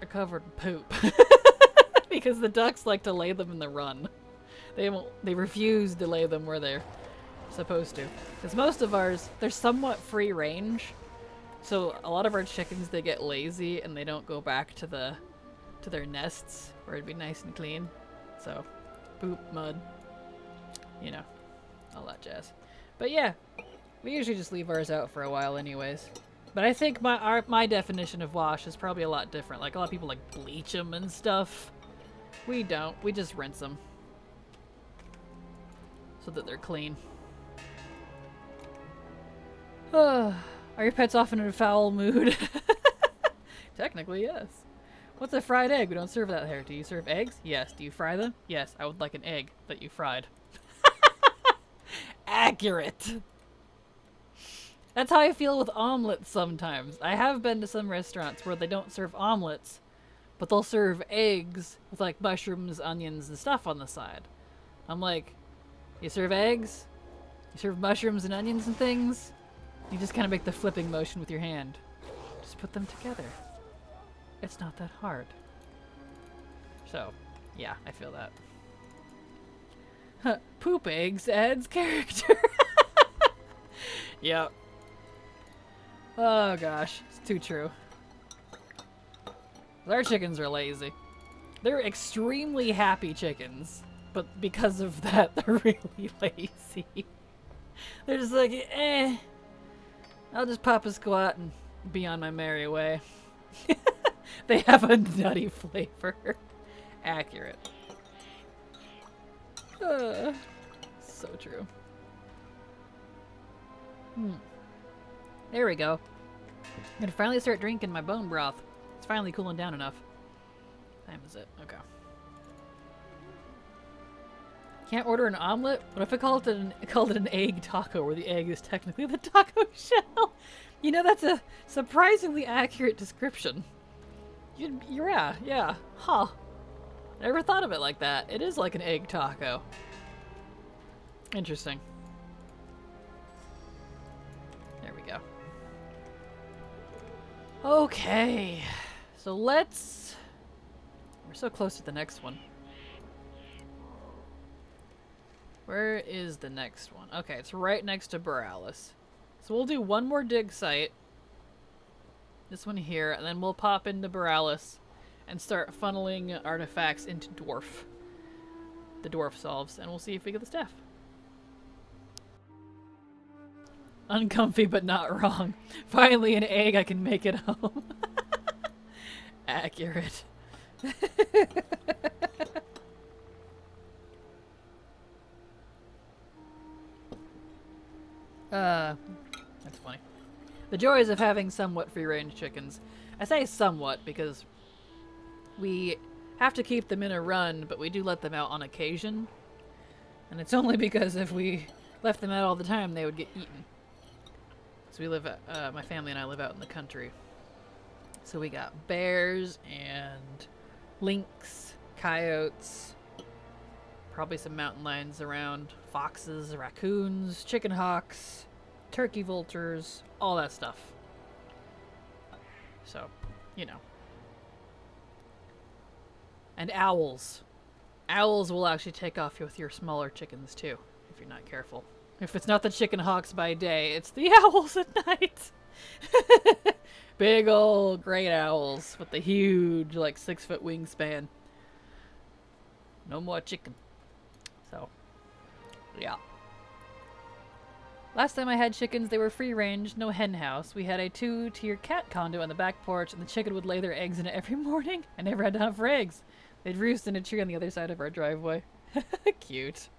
covered in poop. Because the ducks like to lay them in the run. They refuse to lay them where they're supposed to. Because most of ours, they're somewhat free range. So a lot of our chickens, they get lazy and they don't go back to their nests where it'd be nice and clean. So, poop, mud, you know, all that jazz. But yeah, we usually just leave ours out for a while anyways. But I think my definition of wash is probably a lot different. Like a lot of people like bleach them and stuff. We don't. We just rinse them so that they're clean. Are your pets often in a foul mood? Technically, yes. What's a fried egg? We don't serve that here. Do you serve eggs? Yes. Do you fry them? Yes. I would like an egg that you fried. Accurate. That's how I feel with omelets sometimes. I have been to some restaurants where they don't serve omelets, but they'll serve eggs with like mushrooms, onions, and stuff on the side. I'm like, you serve eggs? You serve mushrooms and onions and things? You just kind of make the flipping motion with your hand. Just put them together. It's not that hard. So, yeah, I feel that. Poop eggs adds character. Yep. Oh gosh, it's too true. Our chickens are lazy. They're extremely happy chickens, but because of that, they're really lazy. They're just like, eh, I'll just pop a squat and be on my merry way. They have a nutty flavor. Accurate. So true. There we go. I'm gonna finally start drinking my bone broth. It's finally cooling down enough. Time is it? Okay. Can't order an omelet? What if I called it an egg taco, where the egg is technically the taco shell? You know, that's a surprisingly accurate description. Yeah. Huh. Never thought of it like that. It is like an egg taco. Interesting. There we go. Okay. So let's... We're so close to the next one. Where is the next one? Okay, it's right next to Borealis. So we'll do one more dig site. This one here, and then we'll pop into Borealis and start funneling artifacts into Dwarf. The Dwarf solves, and we'll see if we get the staff. Uncomfy but not wrong. Finally an egg I can make it home. Accurate. That's funny. The joys of having somewhat free-range chickens. I say somewhat because we have to keep them in a run, but we do let them out on occasion. And it's only because if we left them out all the time, they would get eaten. So we live, my family and I live out in the country. So we got bears and lynx, coyotes, probably some mountain lions around, foxes, raccoons, chicken hawks, turkey vultures, all that stuff. So, you know. And owls. Owls will actually take off with your smaller chickens too, if you're not careful. If it's not the chicken hawks by day, it's the owls at night. Big old great owls with the huge, like, 6-foot wingspan. No more chicken. So, yeah. Last time I had chickens, they were free range, no hen house. We had a 2-tier cat condo on the back porch, and the chicken would lay their eggs in it every morning. I never had enough for eggs. They'd roost in a tree on the other side of our driveway. Cute.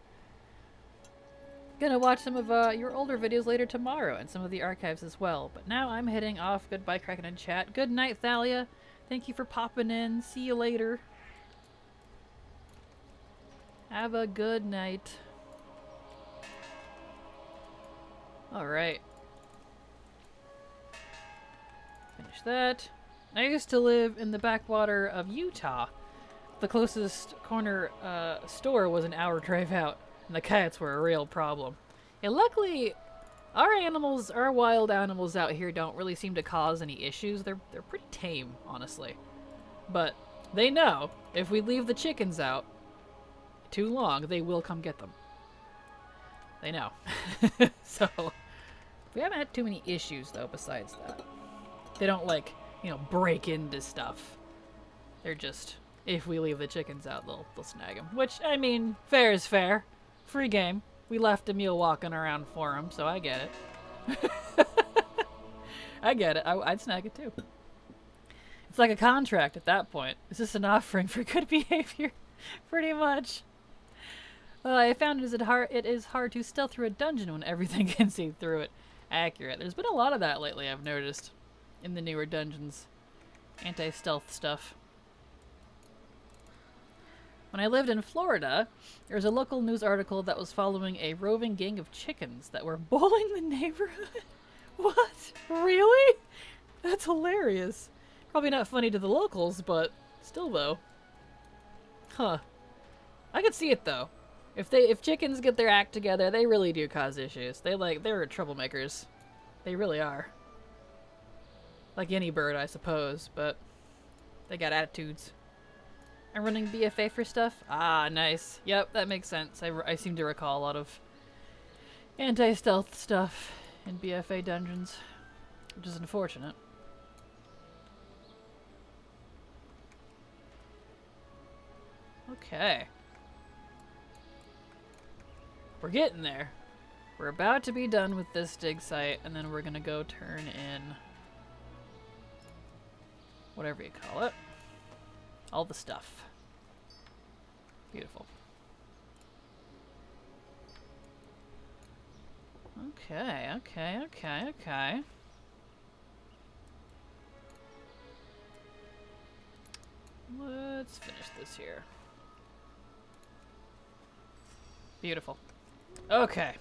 Gonna watch some of your older videos later tomorrow, and some of the archives as well. But now I'm heading off. Goodbye, Kraken and chat. Good night, Thalia. Thank you for popping in. See you later. Have a good night. Alright. Finish that. I used to live in the backwater of Utah. The closest corner store was an hour drive out, and the coyotes were a real problem. And luckily, our wild animals out here don't really seem to cause any issues. They're pretty tame, honestly. But they know if we leave the chickens out too long, they will come get them. They know. So, we haven't had too many issues, though, besides that. They don't, like, you know, break into stuff. They're just, if we leave the chickens out, they'll snag them. Which, I mean, fair is fair. Free game. We left Emil walking around for him, so I get it. I get it. I'd snag it, too. It's like a contract at that point. It's just an offering for good behavior, pretty much. I found it is hard to stealth through a dungeon when everything can see through it. Accurate. There's been a lot of that lately, I've noticed, in the newer dungeons. Anti-stealth stuff. When I lived in Florida, there was a local news article that was following a roving gang of chickens that were bullying the neighborhood. What? Really? That's hilarious. Probably not funny to the locals, but still though. Huh. I could see it though. If chickens get their act together, they really do cause issues. They're troublemakers. They really are. Like any bird, I suppose, but they got attitudes. I'm running BFA for stuff? Ah, nice. Yep, that makes sense. I seem to recall a lot of anti-stealth stuff in BFA dungeons, which is unfortunate. Okay. We're getting there. We're about to be done with this dig site, and then we're gonna go turn in whatever you call it. All the stuff. Beautiful. Okay. Let's finish this here. Beautiful. Okay.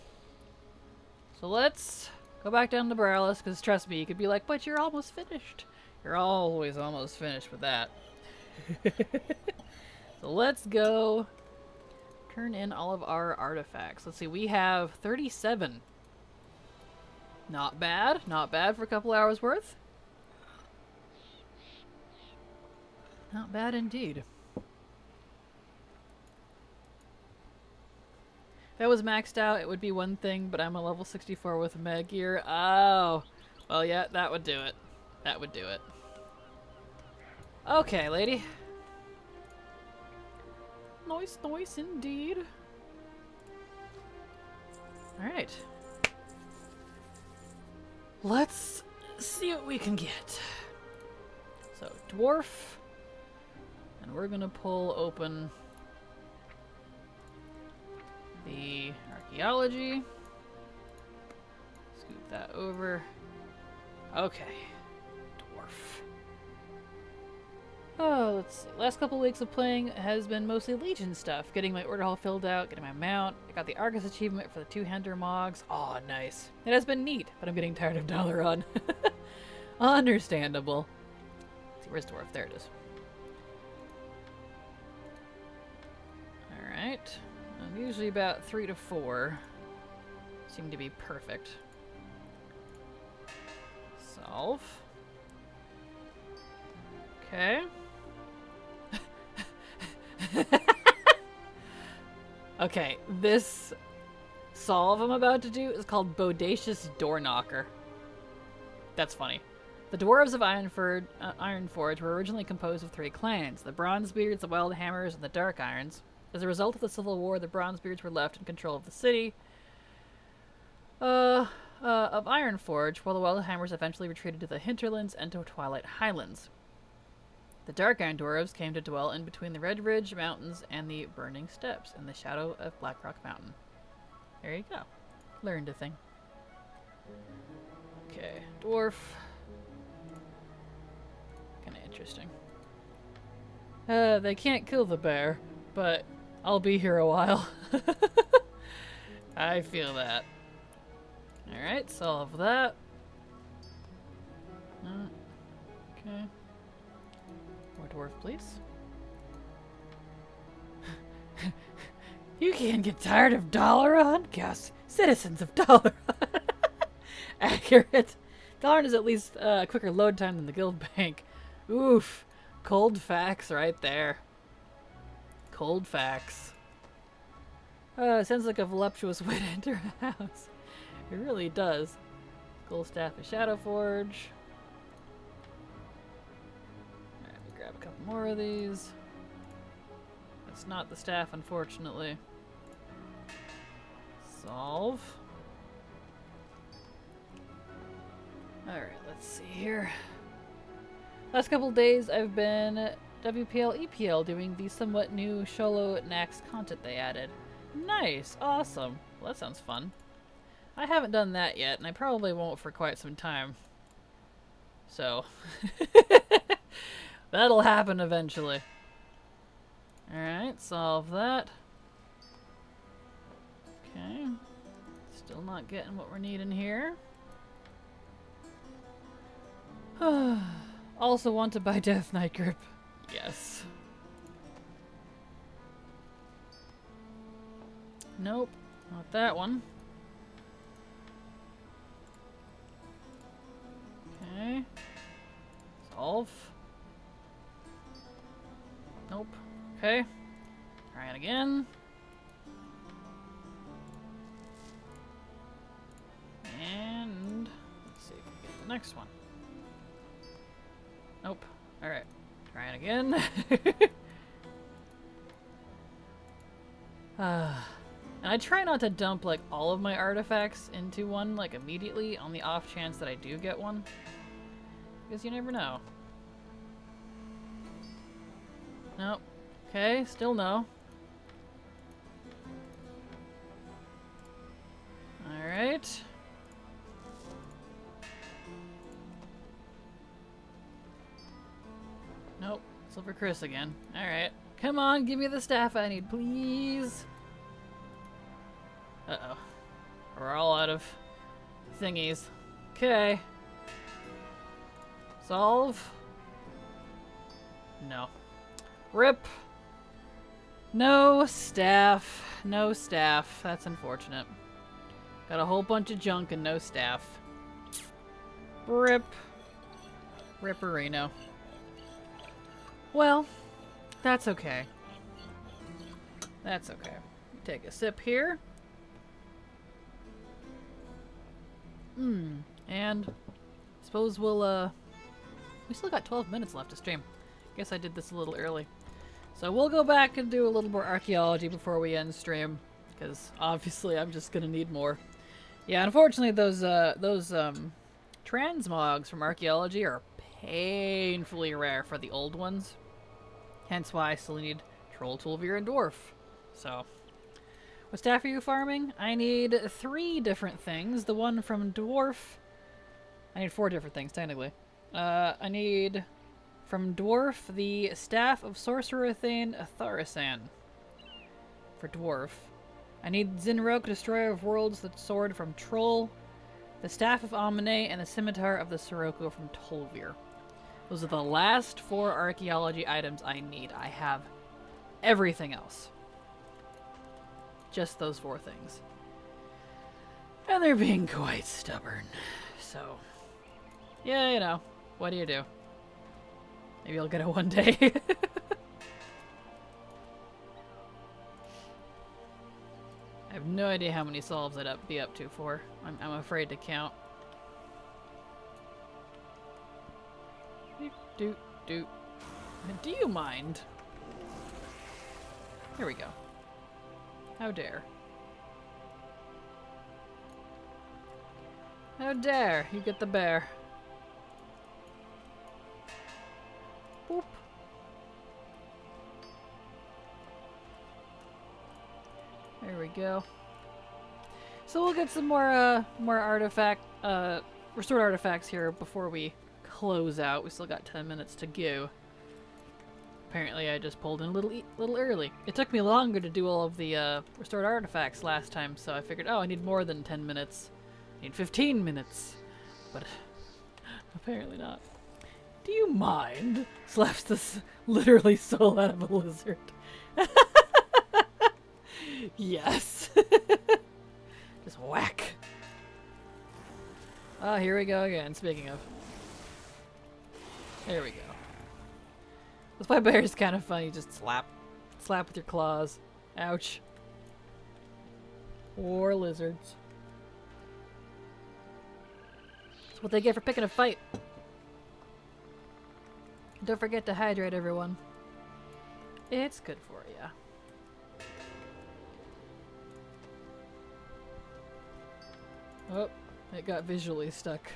So let's go back down to Borealis, because trust me, you could be like, but you're almost finished. You're always almost finished with that. So let's go turn in all of our artifacts. Let's see, we have 37. Not bad. Not bad for a couple hours worth. Not bad indeed. If that was maxed out, it would be one thing, but I'm a level 64 with med gear. Oh. Well, yeah, that would do it. That would do it. Okay, lady. Nice, nice indeed. Alright. Let's see what we can get. So, dwarf. And we're gonna pull open the archaeology. Scoot that over. Okay. Dwarf. Oh, let's see. Last couple weeks of playing has been mostly Legion stuff. Getting my order hall filled out, getting my mount. I got the Argus achievement for the 2-hander MOGs. Oh, nice. It has been neat, but I'm getting tired of Dalaran. Understandable. Let's see, where's dwarf? There it is. Alright. Usually about 3 to 4 seem to be perfect. Solve. Okay. Okay, this solve I'm about to do is called Bodacious Door Knocker. That's funny. The dwarves of Ironforge were originally composed of 3 clans: the Bronzebeards, the Wild Hammers, and the Dark Irons. As a result of the Civil War, the Bronzebeards were left in control of the city of Ironforge, while the Wild Hammers eventually retreated to the Hinterlands and to Twilight Highlands. The Dark Iron Dwarves came to dwell in between the Red Ridge Mountains and the Burning Steppes in the shadow of Blackrock Mountain. There you go. Learned a thing. Okay, dwarf. Kinda interesting. They can't kill the bear, but I'll be here a while. I feel that. Alright, solve that. Okay. More dwarf, please. You can't get tired of Dalaran? Yes, citizens of Dalaran. Accurate. Dalaran is at least a quicker load time than the guild bank. Oof. Cold facts right there. Cold facts. Sounds like a voluptuous way to enter a house. It really does. Gold staff of Shadowforge. Alright, let me grab a couple more of these. That's not the staff, unfortunately. Solve. Alright, let's see here. Last couple days I've been WPL EPL doing the somewhat new Sholo Nax content they added. Nice! Awesome! Well, that sounds fun. I haven't done that yet, and I probably won't for quite some time. So, that'll happen eventually. Alright, solve that. Okay. Still not getting what we're needing here. Also want to buy Death Knight Grip. Yes. Nope, not that one. Okay. Solve. Nope. Okay. Try it again. And let's see if we can get the next one. Nope. Alright. Try it again. And I try not to dump like all of my artifacts into one like immediately on the off chance that I do get one. Because you never know. Nope. Okay, still no. Alright. Nope. It's Silver Chris again. Alright. Come on, give me the staff I need, please. Uh-oh. We're all out of thingies. Okay. Solve. No. Rip. No staff. No staff. That's unfortunate. Got a whole bunch of junk and no staff. Rip. Ripperino. Well, that's okay. That's okay. Take a sip here. And suppose we'll, we still got 12 minutes left to stream. Guess I did this a little early. So we'll go back and do a little more archaeology before we end stream, because obviously I'm just gonna need more. Yeah, unfortunately those transmogs from archaeology are painfully rare for the old ones. Hence why I still need Troll, Tulvir, and Dwarf. So, what staff are you farming? I need 3 different things. The one from Dwarf... I need 4 different things, technically. I need... From Dwarf, the Staff of Sorcerer Thane Tharasan. For Dwarf. I need Zinrok, Destroyer of Worlds, the sword from Troll. The Staff of Amane, and the Scimitar of the Sirocco from Tolvir. Those are the last 4 archaeology items I need. I have everything else. Just those 4 things. And they're being quite stubborn. So, yeah, you know, what do you do? Maybe I'll get it one day. I have no idea how many solves I'd be up to for. I'm afraid to count. Do. Do you mind? Here we go. How dare. How dare you get the bear. Boop. There we go. So we'll get some more artifact, restored artifacts here before we close out. We still got 10 minutes to go. Apparently I just pulled in a little early. It took me longer to do all of the restored artifacts last time, so I figured, oh, I need more than 10 minutes. I need 15 minutes. But apparently not. Do you mind? Slaps this literally soul out of a lizard. Yes. Just whack. Ah, here we go again, speaking of. There we go. This by bear is kind of funny. Just slap. Slap with your claws. Ouch. Poor lizards. That's what they get for picking a fight. Don't forget to hydrate, everyone. It's good for ya. Oh, it got visually stuck.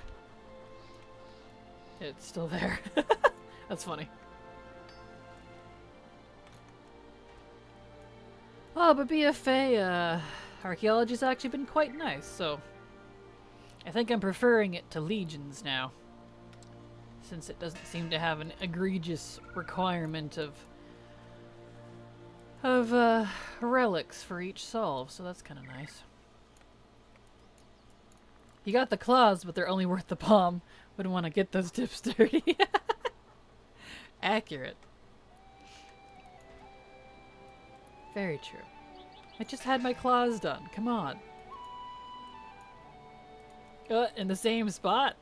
It's still there. That's funny. Oh, but BFA, archaeology's actually been quite nice, so I think I'm preferring it to Legions now, since it doesn't seem to have an egregious requirement of relics for each solve, so that's kind of nice. You got the claws, but they're only worth the palm. Wouldn't want to get those tips dirty. Accurate. Very true. I just had my claws done. Come on. In the same spot?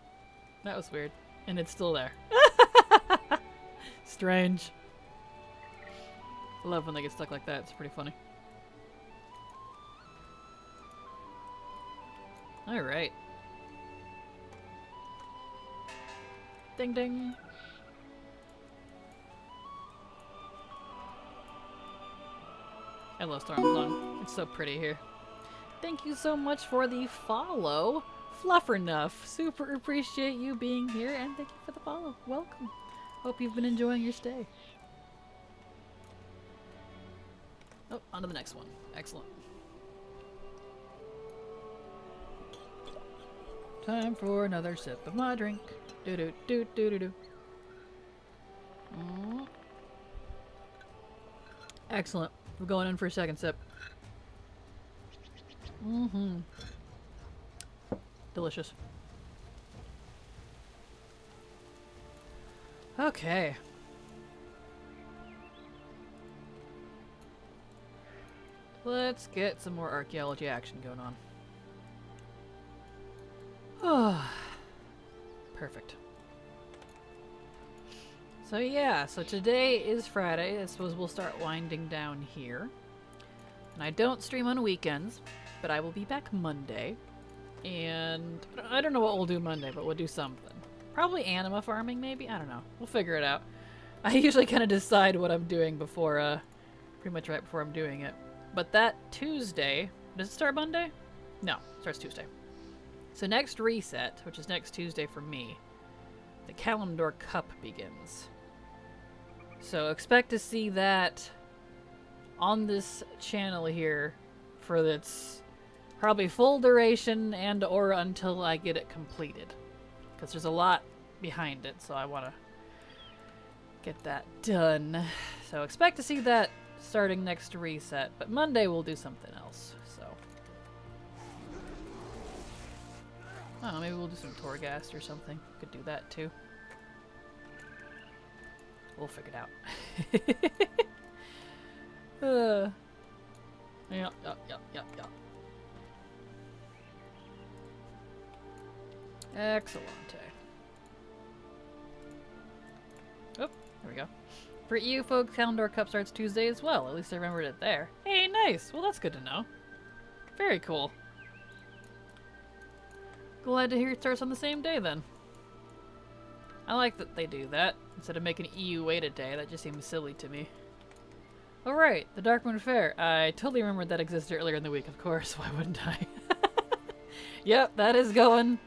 That was weird. And it's still there. Strange. I love when they get stuck like that. It's pretty funny. Alright. Ding ding. I love Stormplung. It's so pretty here. Thank you so much for the follow, Fluffernuff. Super appreciate you being here, and thank you for the follow. Welcome. Hope you've been enjoying your stay. Oh, on to the next one. Excellent. Time for another sip of my drink. Do do do do do do. Excellent. We're going in for a second sip. Mm-hmm. Delicious. Okay. Let's get some more archaeology action going on. Oh, perfect. So yeah, so today is Friday. I suppose we'll start winding down here. And I don't stream on weekends, but I will be back Monday. And I don't know what we'll do Monday, but we'll do something. Probably anima farming, maybe? I don't know. We'll figure it out. I usually kind of decide what I'm doing before, pretty much right before I'm doing it. But that Tuesday, does it start Monday? No, it starts Tuesday. So next reset, which is next Tuesday for me, the Kalimdor Cup begins. So expect to see that on this channel here for its probably full duration and or until I get it completed. Because there's a lot behind it, so I want to get that done. So expect to see that starting next reset, but Monday we'll do something else, so. I don't know, maybe we'll do some Torghast or something. Could do that too. We'll figure it out. Yep. Excellent. Oh, there we go. For you folks, Kalimdor Cup starts Tuesday as well. At least I remembered it there. Hey, nice! Well, that's good to know. Very cool. Glad to hear it starts on the same day, then. I like that they do that, instead of making EU wait a day. That just seems silly to me. Oh right, the Darkmoon Fair. I totally remembered that existed earlier in the week, of course. Why wouldn't I? Yep, that is going,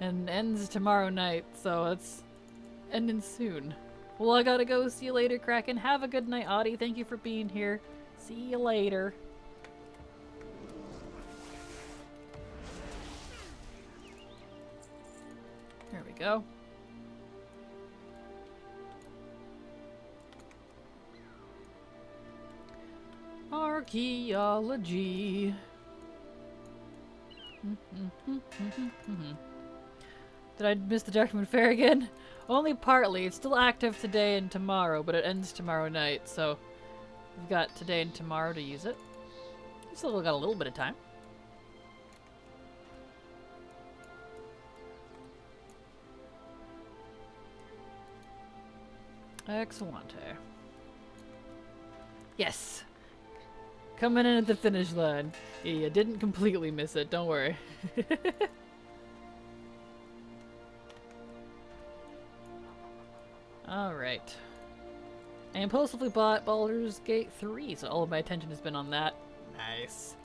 and ends tomorrow night, so it's ending soon. Well, I gotta go. See you later, Kraken. Have a good night, Audie. Thank you for being here. See you later. There we go. Archaeology. Did I miss the Darkmoon Fair again? Only partly. It's still active today and tomorrow, but it ends tomorrow night, so we've got today and tomorrow to use it. We've still got a little bit of time. Excellent. Yes! Coming in at the finish line. Yeah, you didn't completely miss it, don't worry. Alright. I impulsively bought Baldur's Gate 3, so all of my attention has been on that. Nice.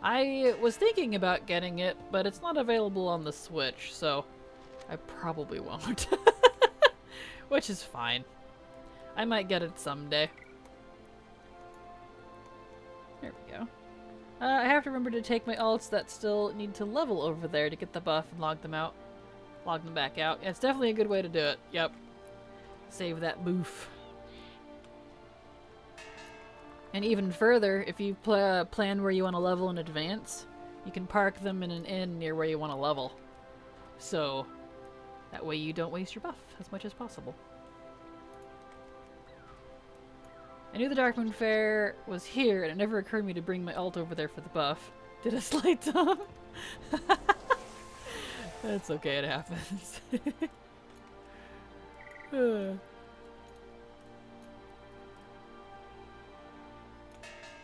I was thinking about getting it, but it's not available on the Switch, so I probably won't. Which is fine. I might get it someday. There we go. I have to remember to take my alts that still need to level over there to get the buff and log them out. Log them back out. Yeah, it's definitely a good way to do it. Yep. Save that boof. And even further, if you plan where you want to level in advance, you can park them in an inn near where you want to level. So, that way you don't waste your buff as much as possible. I knew the Darkmoon Fair was here, and it never occurred to me to bring my alt over there for the buff. Did a slight Tom? That's okay, it happens.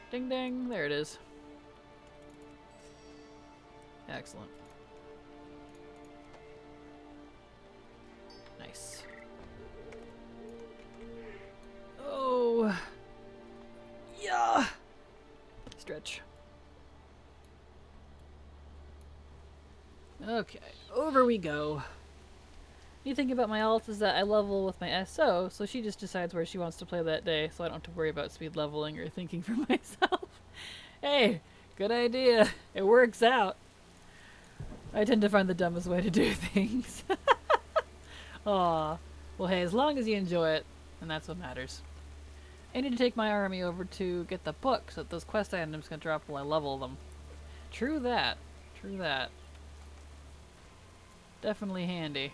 Ding ding, there it is. Excellent. Nice. Oh. Yeah. Stretch. Okay, over we go. The thing about my alt is that I level with my SO, so she just decides where she wants to play that day, so I don't have to worry about speed leveling or thinking for myself. Hey, good idea. It works out. I tend to find the dumbest way to do things. Aw. Well, hey, as long as you enjoy it, and that's what matters. I need to take my army over to get the book so that those quest items can drop while I level them. True that. True that. Definitely handy.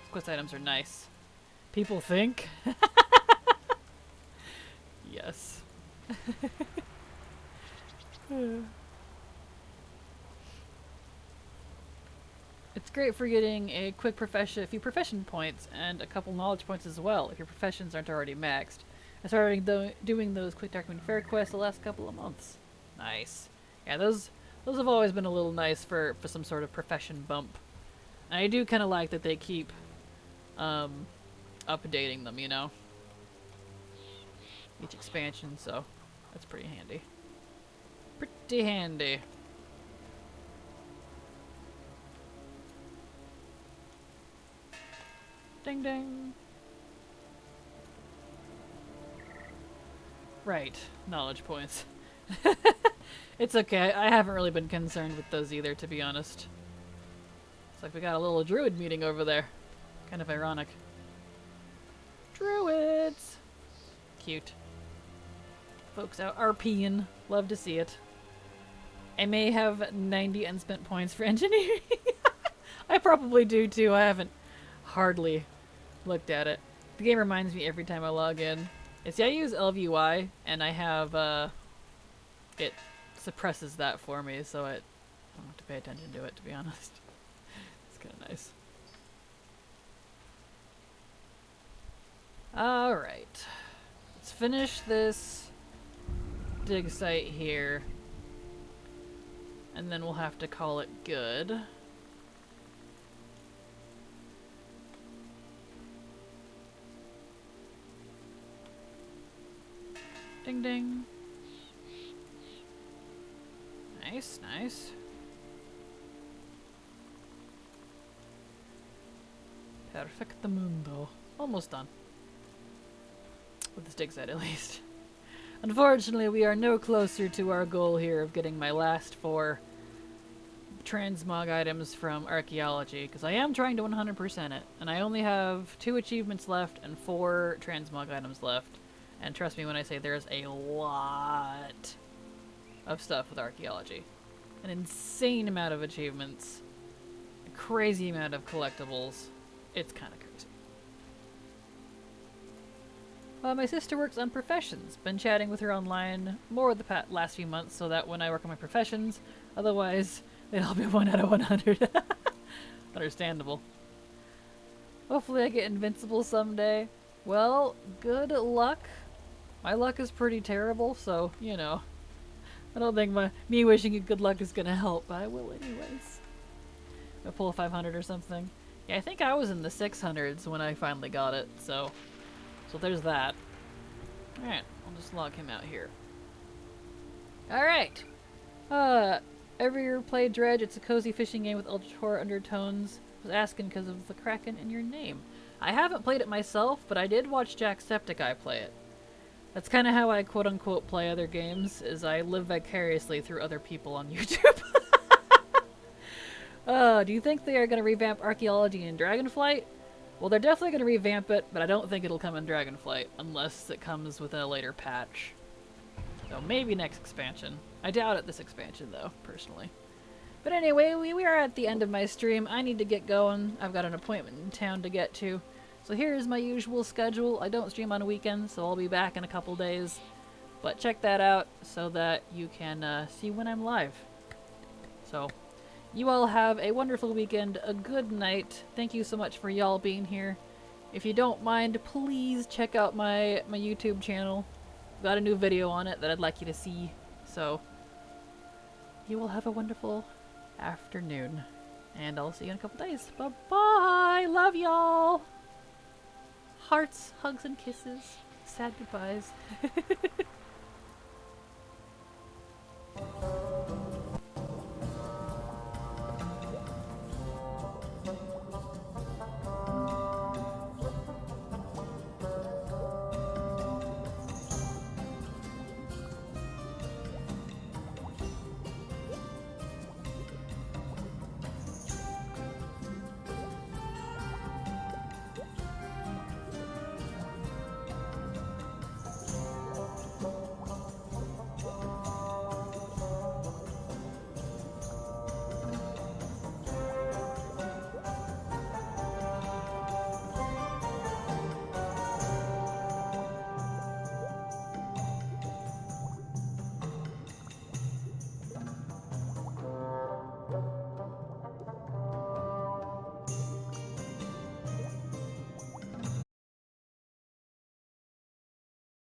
Those quest items are nice. People think? Yes. It's great for getting a quick a few profession points and a couple knowledge points as well if your professions aren't already maxed. I started doing those quick document fair quests the last couple of months. Nice. Yeah, those have always been a little nice for some sort of profession bump. And I do kind of like that they keep updating them, you know? Each expansion, so that's pretty handy. Pretty handy. Ding ding. Right, knowledge points. It's okay, I haven't really been concerned with those either, to be honest. It's like we got a little druid meeting over there. Kind of ironic. Druids! Cute. Folks out RPing. Love to see it. I may have 90 unspent points for engineering. I probably do too, I haven't hardly looked at it. The game reminds me every time I log in. See, I use LVUI, and I have, it suppresses that for me, so I don't have to pay attention to it, to be honest. It's kind of nice. Alright. Let's finish this dig site here, and then we'll have to call it good. Ding ding. Nice, nice. Perfectamundo. Almost done. With this dig site, at least. Unfortunately, we are no closer to our goal here of getting my last 4 transmog items from Archaeology, because I am trying to 100% it, and I only have 2 achievements left and 4 transmog items left. And trust me when I say there's a lot of stuff with Archaeology. An insane amount of achievements. A crazy amount of collectibles. It's kind of crazy. My sister works on professions. Been chatting with her online more the last few months so that when I work on my professions, otherwise they'd all be 1 out of 100. Understandable. Hopefully I get invincible someday. Well, good luck. My luck is pretty terrible, so, you know. I don't think me wishing you good luck is gonna help, but I will anyways. I pull a 500 or something. Yeah, I think I was in the 600s when I finally got it, so there's that. Alright, I'll just log him out here. Alright! Ever you played Dredge? It's a cozy fishing game with ultra horror undertones. I was asking because of the Kraken in your name. I haven't played it myself, but I did watch Jacksepticeye play it. That's kind of how I quote-unquote play other games, is I live vicariously through other people on YouTube. Do you think they are going to revamp Archaeology in Dragonflight? Well, they're definitely going to revamp it, but I don't think it'll come in Dragonflight, unless it comes with a later patch. So maybe next expansion. I doubt it this expansion, though, personally. But anyway, we are at the end of my stream. I need to get going. I've got an appointment in town to get to. So here's my usual schedule. I don't stream on weekends, so I'll be back in a couple days. But check that out so that you can see when I'm live. So, you all have a wonderful weekend, a good night. Thank you so much for y'all being here. If you don't mind, please check out my YouTube channel. Got a new video on it that I'd like you to see. So, you will have a wonderful afternoon. And I'll see you in a couple days. Bye-bye! Love y'all! Hearts, hugs, and kisses. Sad goodbyes.